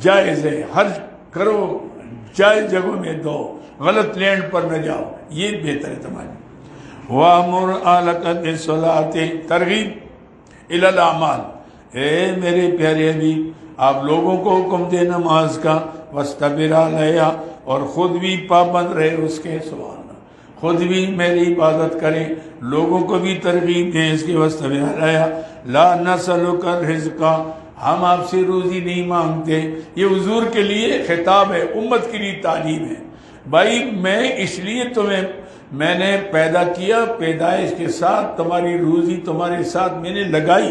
جائز ہے، خرچ کرو، جائز جگہوں میں دو، غلط لینڈ پر نہ جاؤ، یہ بہتر ہے تمہاری. وَأْمُرْ أَهْلَكَ بِالصَّلَاةِ، ترغیب إِلَى الْأَعْمَالِ، اے میرے پیارے حبیب آپ لوگوں کو حکم دے نماز کا، وَاسْتَبِرْ عَلَيْهَا، اور خود بھی پابند رہے اس کے، سبحان اللہ، خود بھی میری عبادت کریں، لوگوں کو بھی ترغیب دیں اس کے. وَاسْتَبِرْ عَلَيْهَا لَا نَسْأَلُكَ رِزْقًا، ہم آپ سے روزی نہیں مانگتے. یہ حضور کے لیے خطاب ہے، امت کے لیے تعلیم ہے. بھائی میں اس لیے میں نے پیدا کیا، پیدائش کے ساتھ تمہاری روزی تمہارے ساتھ میں نے لگائی،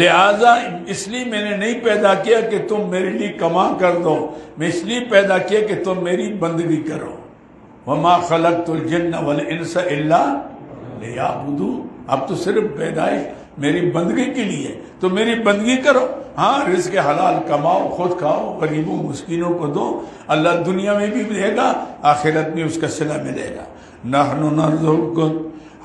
لہذا اس لیے میں نے نہیں پیدا کیا کہ تم میرے لیے کما کر دو، میں اس لیے پیدا کیا کہ تم میری بندگی کرو. وَمَا خَلَقْتُ الْجِنَّ وَالْإِنسَ إِلَّا لِيَعْبُدُونِ، اب تو صرف پیدائش میری بندگی کے لیے، تو میری بندگی کرو. ہاں رزق حلال کماؤ، خود کھاؤ، غریبوں مسکینوں کو دو، اللہ دنیا میں بھی دے گا، آخرت میں اس کا صلہ ملے گا. نَحْنُ نَرْزُقُكُمْ،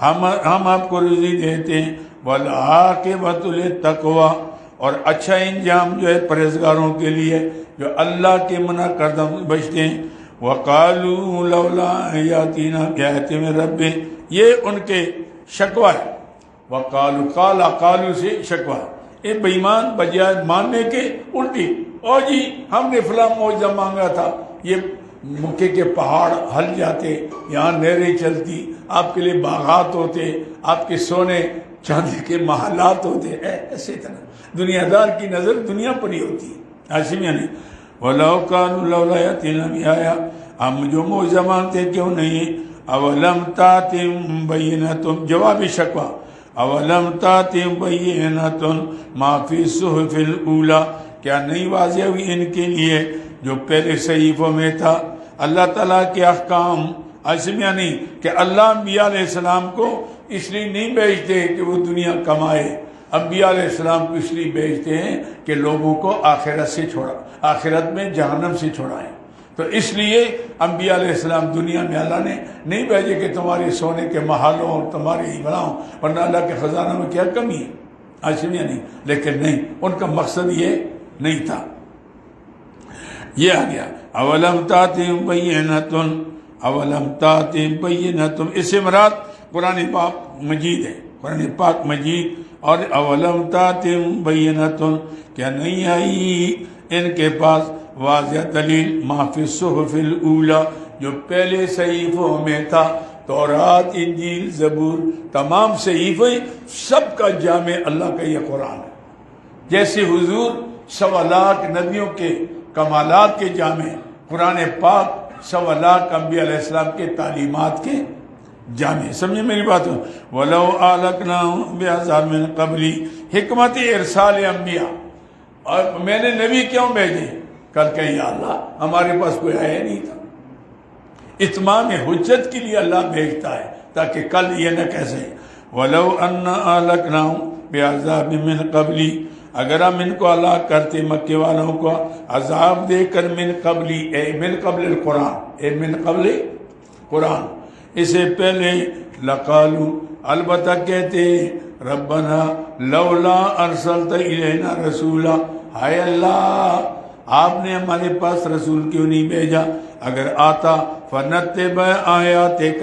ہم آپ کو رزق دیتے ہیں. وَالْعَاقِبَةُ لِلتَّقْوَىٰ، اور اچھا انجام جو ہے پرہیزگاروں کے لیے جو اللہ کے منع کردہ بچتے ہیں. وَقَالُوا لَوْلَا يَأْتِينَا بِآيَةٍ مِّن رَّبِّهِ، یہ ان کے شکوہ ہے. وَقَالُوا، قالوا سے شکوہ، اے بےمان بجائے ماننے کے الٹی، او جی ہم نے فلاں معجزہ مانگا تھا، یہ مکے کے پہاڑ ہل جاتے، یہاں نہریں چلتی، آپ کے لیے باغات ہوتے، آپ کے سونے چاندی کے محلات ہوتے. ایسے طرح دنیا دار کی نظر دنیا پر ہی ہوتی ہے. عاصم یعنی وَلَوْ كَانُوا لَوْلَا يَأْتِينَا بِآيَةٍ، ہم جو معجزہ مانگتے کیوں نہیں. اَوَلَمْ تَأْتِهِمْ بَيِّنَةٌ، جواب شکوہ، اَوَلَمْ تَأْتِهِمْ بَيِّنَةٌ مَا فِي الصُّحُفِ الْأُولَىٰ، کیا نہیں واضح ہوئی ان کے لیے جو پہلے صحیفوں میں تھا اللہ تعالیٰ کے احکام. عاصم یعنی کہ اللہ انبیاء علیہ السلام کو اس لیے نہیں بھیجتے کہ وہ دنیا کمائے، انبیاء علیہ السلام کو اس لیے بھیجتے ہیں کہ لوگوں کو آخرت سے چھوڑا، آخرت میں جہنم سے چھوڑائیں. تو اس لیے انبیاء علیہ السلام دنیا میں اللہ نے نہیں بھیجے کہ تمہارے سونے کے محلوں اور تمہارے بناؤں، ورنہ اللہ کے خزانہ میں کیا کمی ہے. عاصم یعنی لیکن نہیں، ان کا مقصد یہ نہیں تھا. یہ آ گیا اولم تاتہم بینۃ، اولم تاتہم بینۃ، اس سے مراد قرآن پاک مجید ہے، قرآن پاک مجید. اور اولم تاتہم بینۃ، کیا نہیں آئی ان کے پاس واضح دلیل ما فی الصحف الاولی، جو پہلے صحیفوں میں تھا، تورات، انجیل، زبور، تمام صحیفے سب کا جامع اللہ کا یہ قرآن ہے. جیسے حضور 1.25 لاکھ نبیوں کے کمالات کے جامع، قرآن پاک 1.25 لاکھ انبیاء علیہ السلام کے تعلیمات کے جامع. سمجھے میری بات ہو. وَلَوْ أَهْلَكْنَاهُمْ بِعَذَابٍ مِّن قَبْلِهِ، حکمت ارسال انبیاء، اور میں نے نبی کیوں بھیجے؟ کل کہ یا اللہ ہمارے پاس کوئی آیا نہیں تھا. اتمام حجت کے لیے اللہ بھیجتا ہے تاکہ کل یہ نہ کہہ سکے وَلَوْ أَنَّ أَهْلَكْنَاهُمْ بِعَذَابٍ مِّن قَبْلِهِ، اگر ہم ان کو ہلاک کرتے مکے والوں کو عذاب دے کر، من قبلی، اے من قبل القرآن، اے من قبل قرآن، اسے پہلے، لقالو، البتہ کہتے ربنا لولا ارسلت الینا رسولا، ہائے اللہ آپ نے ہمارے پاس رسول کیوں نہیں بھیجا؟ اگر آتا فنتبع آیاتک،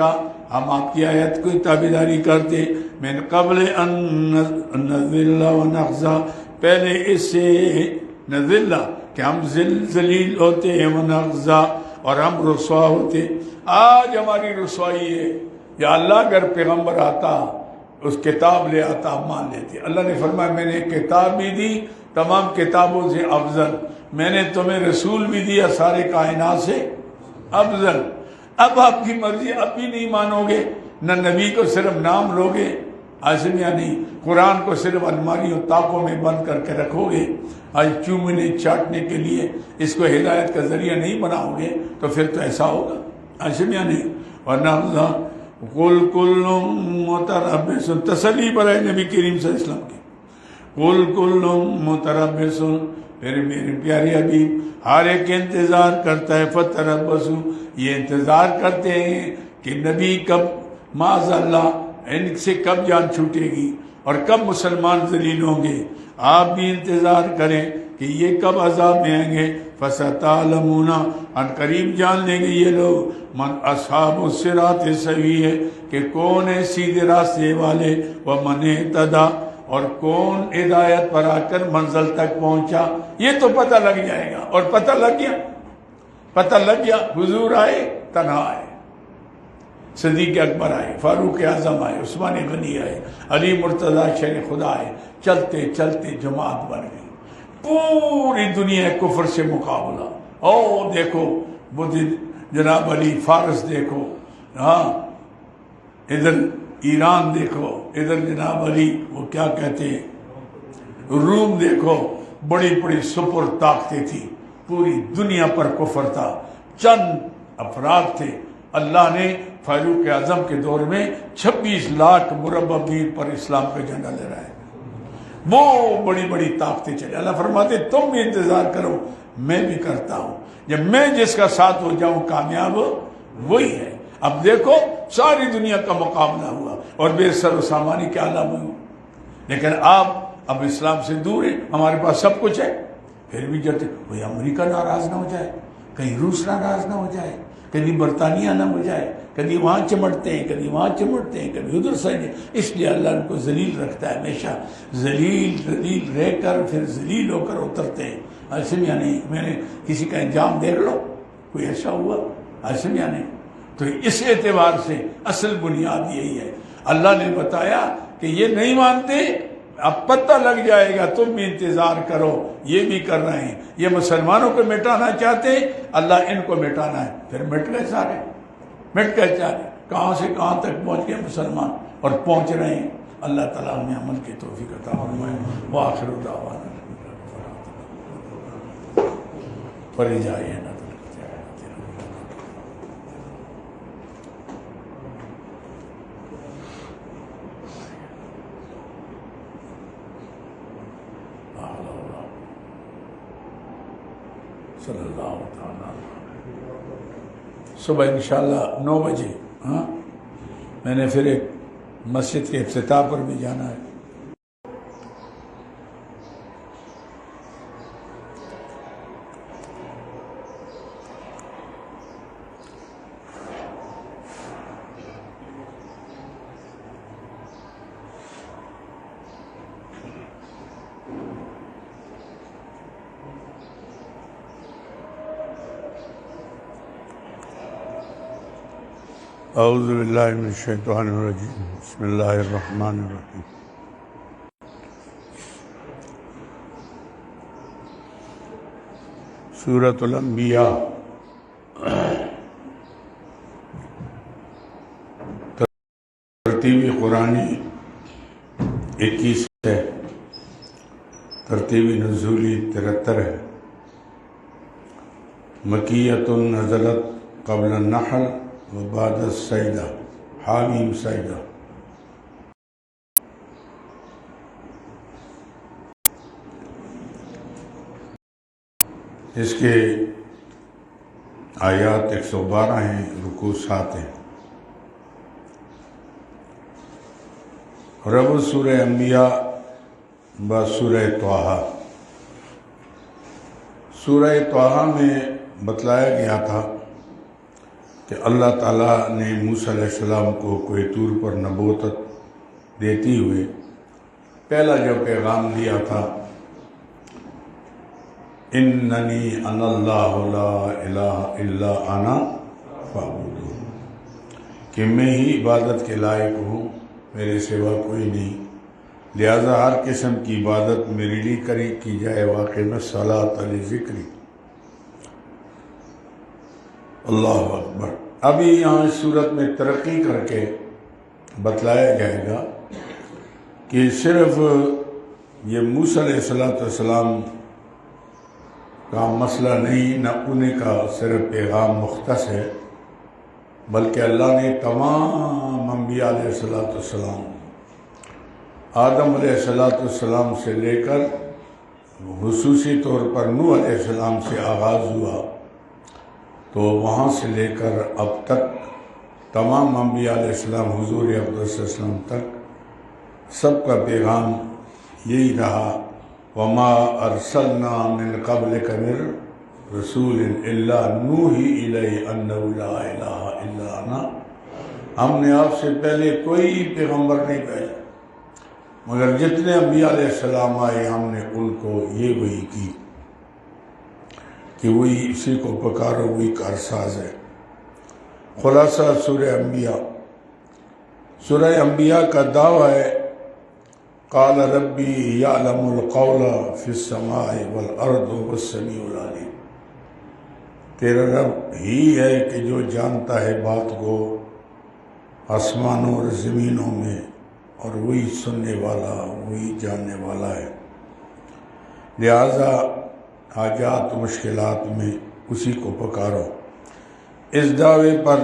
ہم آپ کی آیت کو تابعداری کرتے، من قبل ان نذل ونخزى، پہلے اس سے نذل کہ ہم ذلیل ہوتے ہیں، ونخزى اور ہم رسوا ہوتے. آج ہماری رسوائی ہے. یا اللہ اگر پیغمبر آتا اس کتاب لے آتا ہم مان لیتے. اللہ نے فرمایا میں نے کتاب بھی دی تمام کتابوں سے افضل, میں نے تمہیں رسول بھی دیا سارے کائنات سے افضل. اب آپ کی مرضی, اب بھی نہیں مانو گے, نہ نبی کو صرف نام لوگے عاصم یا نہیں, قرآن کو صرف الماریوں تاکوں میں بند کر کے رکھو گے آج چومنے چاٹنے کے لیے, اس کو ہدایت کا ذریعہ نہیں بناؤ گے تو پھر تو ایسا ہوگا عاصم یا نہیں. ورنہ قل کل متربص, تسلی پر ہے نبی کریم صلی اللہ علیہ وسلم کی. قل کل متربص, میرے پیارے حبیب ہر ایک انتظار کرتا ہے. فتربصوا, یہ انتظار کرتے ہیں کہ نبی کب معاذ اللہ ان سے کب جان چھوٹے گی اور کب مسلمان ذلیل ہوں گے. آپ بھی انتظار کریں کہ یہ کب عذاب میں آئیں گے. فَسَتَعْلَمُونَ, ان قریب جان لیں گے یہ لوگ, من اصحاب الصراط السوی ہے کہ کون ہے سیدھے راستے والے, وَمَنِ اهْتَدَىٰ, اور کون ہدایت پر آ کر منزل تک پہنچا. یہ تو پتہ لگ جائے گا. اور پتہ لگ گیا, پتہ لگ گیا. حضور آئے, تنہا آئے, صدیق اکبر آئے, فاروق اعظم آئے, عثمان غنی آئے, علی مرتضیٰ شیر خدا آئے. چلتے چلتے جماعت بن گئی. پوری دنیا کفر سے مقابلہ. او دیکھو جناب علی فارس دیکھو, ہاں ادھر ایران دیکھو, ادھر جناب علی وہ کیا کہتے ہیں روم دیکھو, بڑی بڑی سپر طاقتیں تھی, پوری دنیا پر کفر تھا. چند افراد تھے, اللہ نے فاروق اعظم کے دور میں 26 لاکھ مربع میل پر اسلام کا جھنڈا لے رہا ہے. وہ بڑی بڑی طاقتیں چلے. اللہ فرماتے تم بھی انتظار کرو, میں بھی کرتا ہوں. جب میں جس کا ساتھ ہو جاؤں کامیاب وہی ہے. اب دیکھو ساری دنیا کا مقابلہ ہوا اور بے سر و سامانی کے عالم میں ہوا, لیکن آپ اب اسلام سے دور ہیں. ہمارے پاس سب کچھ ہے پھر بھی جاتے. کوئی امریکہ ناراض نہ ہو جائے, کہیں روس ناراض نہ ہو جائے, کبھی برطانیہ نہ ہو جائے, کبھی وہاں چمٹتے ہیں, کبھی وہاں چمٹتے ہیں, کبھی ادھر سے. اس لیے اللہ ان کو ذلیل رکھتا ہے ہمیشہ. ذلیل رہ کر پھر ذلیل ہو کر اترتے ہیں. ایسے یا نہیں, میں نے کسی کا انجام دیکھ لو, کوئی ایسا ہوا ایسے یا نہیں. تو اس اعتبار سے اصل بنیاد یہی ہے. اللہ نے بتایا کہ یہ نہیں مانتے, اب پتہ لگ جائے گا, تم بھی انتظار کرو. یہ بھی کر رہے ہیں, یہ مسلمانوں کو مٹانا چاہتے ہیں, اللہ ان کو مٹانا ہے. پھر مٹ گئے سارے, مٹ گئے سارے. کہاں سے کہاں تک پہنچ گئے مسلمان, اور پہنچ رہے ہیں. اللہ تعالیٰ ہمیں عمل کی توفیق عطا فرمائے. وآخر دعوانا فرجائے نا صلی اللہ تعالیٰ. صبح انشاءاللہ 9 بجے ہاں میں نے پھر ایک مسجد کے افتتاح پر بھی جانا ہے. اعوذ باللہ من الشیطان الرجیم. بسم اللہ الرحمن الرحیم. سورۃ الانبیاء ترتیبی قرآنی 21 ہے, ترتیبی نزولی 73 ہے. مکیۃ نزلت قبل النحل وبعد السجدہ, حامیم سجدہ. اس کے آیات 112 ہیں, رکوع 7 ہیں. رب سورہ انبیاء با سورہ طٰہٰ. سورہ طٰہٰ میں بتلایا گیا تھا کہ اللہ تعالیٰ نے موسیٰ علیہ السلام کو کوہ طور پر نبوت دیتی ہوئے پہلا جو پیغام دیا تھا اننی انا اللہ لا الہ الا انا فاعبدون، کہ میں ہی عبادت کے لائق ہوں، میرے سوا کوئی نہیں، لہذا ہر قسم کی عبادت میرے لیے کی جائے۔ واقع میں صلاۃ علی ذکری۔ اللہ اکبر۔ ابھی یہاں اس صورت میں ترقی کر کے بتلایا جائے گا کہ صرف یہ موسیٰ علیہ السلام کا مسئلہ نہیں، نہ انہیں کا صرف پیغام مختص ہے، بلکہ اللہ نے تمام انبیاء علیہ السلام، آدم علیہ السلام سے لے کر خصوصی طور پر نوح علیہ السلام سے آغاز ہوا، تو وہاں سے لے کر اب تک تمام انبیاء علیہ السلام حضور اقدس صلی اللہ علیہ وسلم تک سب کا پیغام یہی رہا، وما ارسلنا من قبلک من رسول الا نوحی الیہ انہ لا الہ الا انا، ہم نے آپ سے پہلے کوئی پیغمبر نہیں بھیجا مگر جتنے انبیاء علیہ السلام آئے ہم نے ان کو یہ وحی کی کہ وہی اسی کو پکارو، وہی کارساز ہے۔ خلاصہ سورہ انبیاء۔ سورہ انبیاء کا دعویٰ ہے قال ربی یعلم القول فی السماء والارض والسمیع العلیم، تیرا رب ہی ہے کہ جو جانتا ہے بات کو آسمانوں اور زمینوں میں، اور وہی سننے والا، وہی جاننے والا ہے، لہذا حاجات و مشکلات میں اسی کو پکارو۔ اس دعوے پر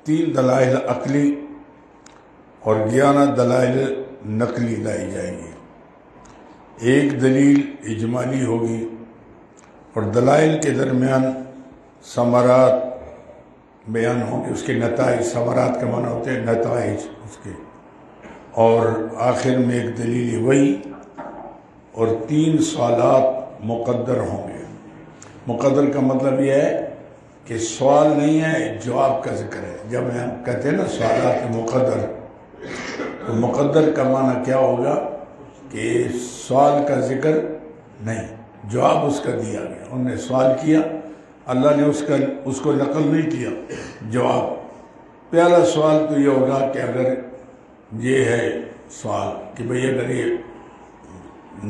3 دلائل عقلی اور 11 دلائل نقلی لائی جائیں گی۔ ایک دلیل اجمالی ہوگی اور دلائل کے درمیان ثمرات بیان ہوں گے، اس کے نتائج، ثمرات کا معنی ہوتے ہیں نتائج اس کے، اور آخر میں ایک دلیل وحی اور 3 سوالات مقدر ہوں گے۔ مقدر کا مطلب یہ ہے کہ سوال نہیں ہے، جواب کا ذکر ہے۔ جب ہم کہتے ہیں نا سوالات مقدر، تو مقدر کا معنی کیا ہوگا کہ سوال کا ذکر نہیں، جواب اس کا دیا گیا۔ انہوں نے سوال کیا، اللہ نے اس کو نقل نہیں کیا، جواب۔ پہلا سوال تو یہ ہوگا کہ اگر یہ ہے سوال کہ بھئی اگر یہ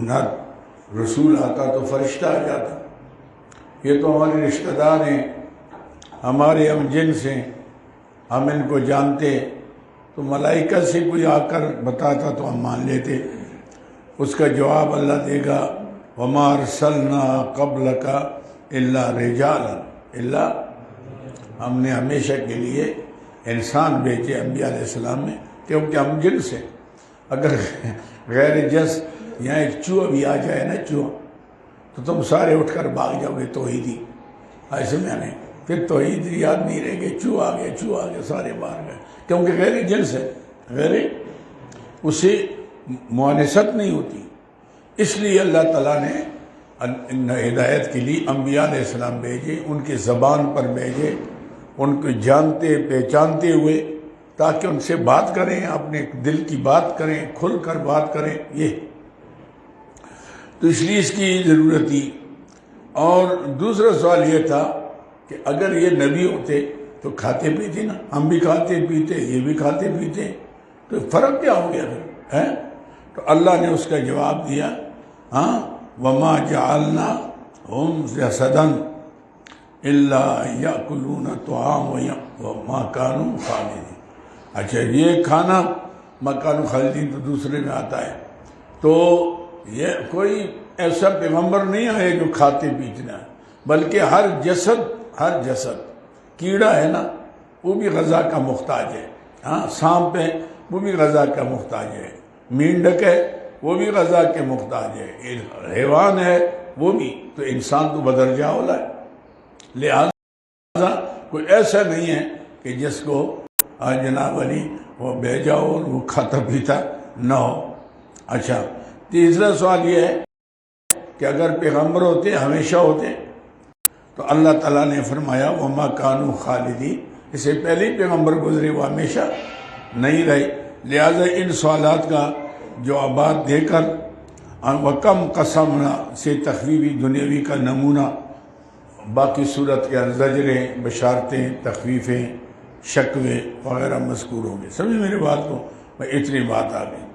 نہ رسول آتا تو فرشتہ آ جاتا، یہ تو ہمارے رشتہ دار ہیں، ہمارے ہم جنس ہیں، ہم ان کو جانتے، تو ملائکہ سے کوئی آ کر بتاتا تو ہم مان لیتے۔ اس کا جواب اللہ دے گا وما ارسلنا قبلک الا رجالا، الا ہم نے ہمیشہ کے لیے انسان بھیجے انبیاء علیہ السلام میں، کیونکہ ہم جنس ہیں۔ اگر غیر جنس یہاں ایک چوہا بھی آ جائے نا، چوہا، تو تم سارے اٹھ کر بھاگ جاؤ گے توحیدی، ایسے میں نہیں، پھر توحید یاد نہیں رہے گی، چوہا آ گیا، چوہا آ گیا، سارے باہر گئے، کیونکہ غیر جنس ہے، غیر اسے مؤانست نہیں ہوتی۔ اس لیے اللہ تعالیٰ نے ہدایت کے لیے انبیاء علیہ السلام بھیجے، ان کی زبان پر بھیجے، ان کو جانتے پہچانتے ہوئے، تاکہ ان سے بات کریں، اپنے دل کی بات کریں، کھل کر بات کریں۔ یہ تو اس لیے اس کی ضرورت تھی۔ اور دوسرا سوال یہ تھا کہ اگر یہ نبی ہوتے تو کھاتے پیتے نا، ہم بھی کھاتے پیتے، یہ بھی کھاتے پیتے، تو فرق کیا ہو گیا پھر؟ تو اللہ نے اس کا جواب دیا، وما جعلناہم جسدا الا یاکلون الطعام وما کانوا خالدین۔ اچھا، یہ کھانا مکان خالدین تو دوسرے میں آتا ہے، تو یہ کوئی ایسا پیغمبر نہیں آئے جو کھاتے پیتے ہے، بلکہ ہر جسد کیڑا ہے نا وہ بھی غذا کا محتاج ہے، سانپ ہے وہ بھی غذا کا محتاج ہے، مینڈک ہے وہ بھی غذا کے محتاج ہے، حیوان ہے وہ بھی، تو انسان تو بدرجہ اولا ہے۔ لہذا کوئی ایسا نہیں ہے کہ جس کو جناب علی وہ بھیجا ہو اور وہ کھاتا پیتا نہ ہو۔ اچھا، تیسرا سوال یہ ہے کہ اگر پیغمبر ہوتے ہمیشہ ہوتے تو اللہ تعالیٰ نے فرمایا وما کانوا خالدین، اس سے پہلے پیغمبر گزرے وہ ہمیشہ نہیں رہے۔ لہذا ان سوالات کا جوابات دے کر وَكَمْ قَسَمْنَا سے تخویفی دنیاوی کا نمونہ، باقی صورت کے زجریں، بشارتیں، تخویفیں، شکوے وغیرہ مذکور ہوں گے. سمجھ میرے بات کو؟ میں اتنی بات آ گئی.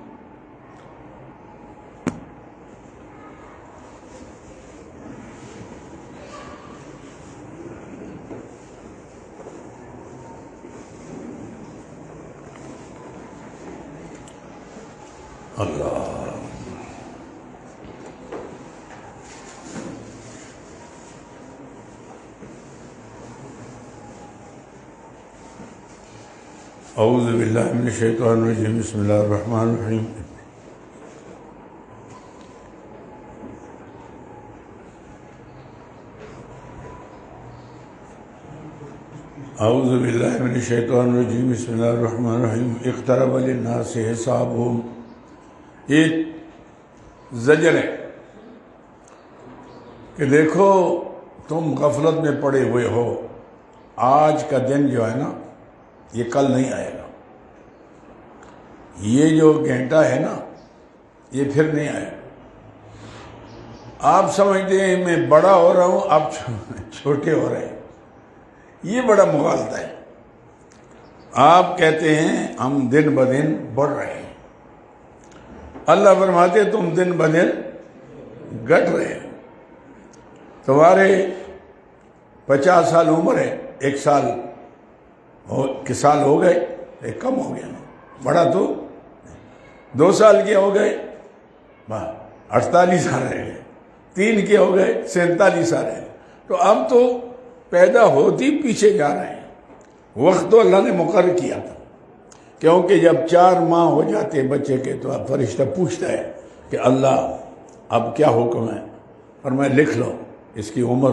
اللہ اعوذ باللہ من الشیطان الرجیم بسم اللہ الرحمن الرحیم. اعوذ باللہ من الشیطان الرجیم بسم اللہ الرحمن الرحیم. اقترب للناس حسابهم، ایک زجر ہے کہ دیکھو تم غفلت میں پڑے ہوئے ہو، آج کا دن جو ہے نا یہ کل نہیں آئے گا. یہ جو گھنٹہ ہے نا یہ پھر نہیں آئے گا. آپ سمجھتے ہیں میں بڑا ہو رہا ہوں، آپ چھوٹے ہو رہے ہیں. یہ بڑا مغالطہ ہے. آپ کہتے ہیں ہم دن بدن بڑھ رہے ہیں، اللہ فرماتے تم دن بدن گھٹ رہے ہیں. تمہارے 50 سال عمر ہے، 1 سال کے سال ہو گئے، ایک کم ہو گیا نا، بڑا تو 2 سال کے ہو گئے 48 سال رہ گئے، 3 کے ہو گئے 47 سال رہ گئے. تو اب تو پیدا ہوتی پیچھے جا رہے ہیں. وقت تو اللہ نے مقرر کیا تھا، کیونکہ جب 4 ماہ ہو جاتے بچے کے تو اب فرشتہ پوچھتا ہے کہ اللہ اب کیا حکم ہے، اور میں لکھ لو اس کی عمر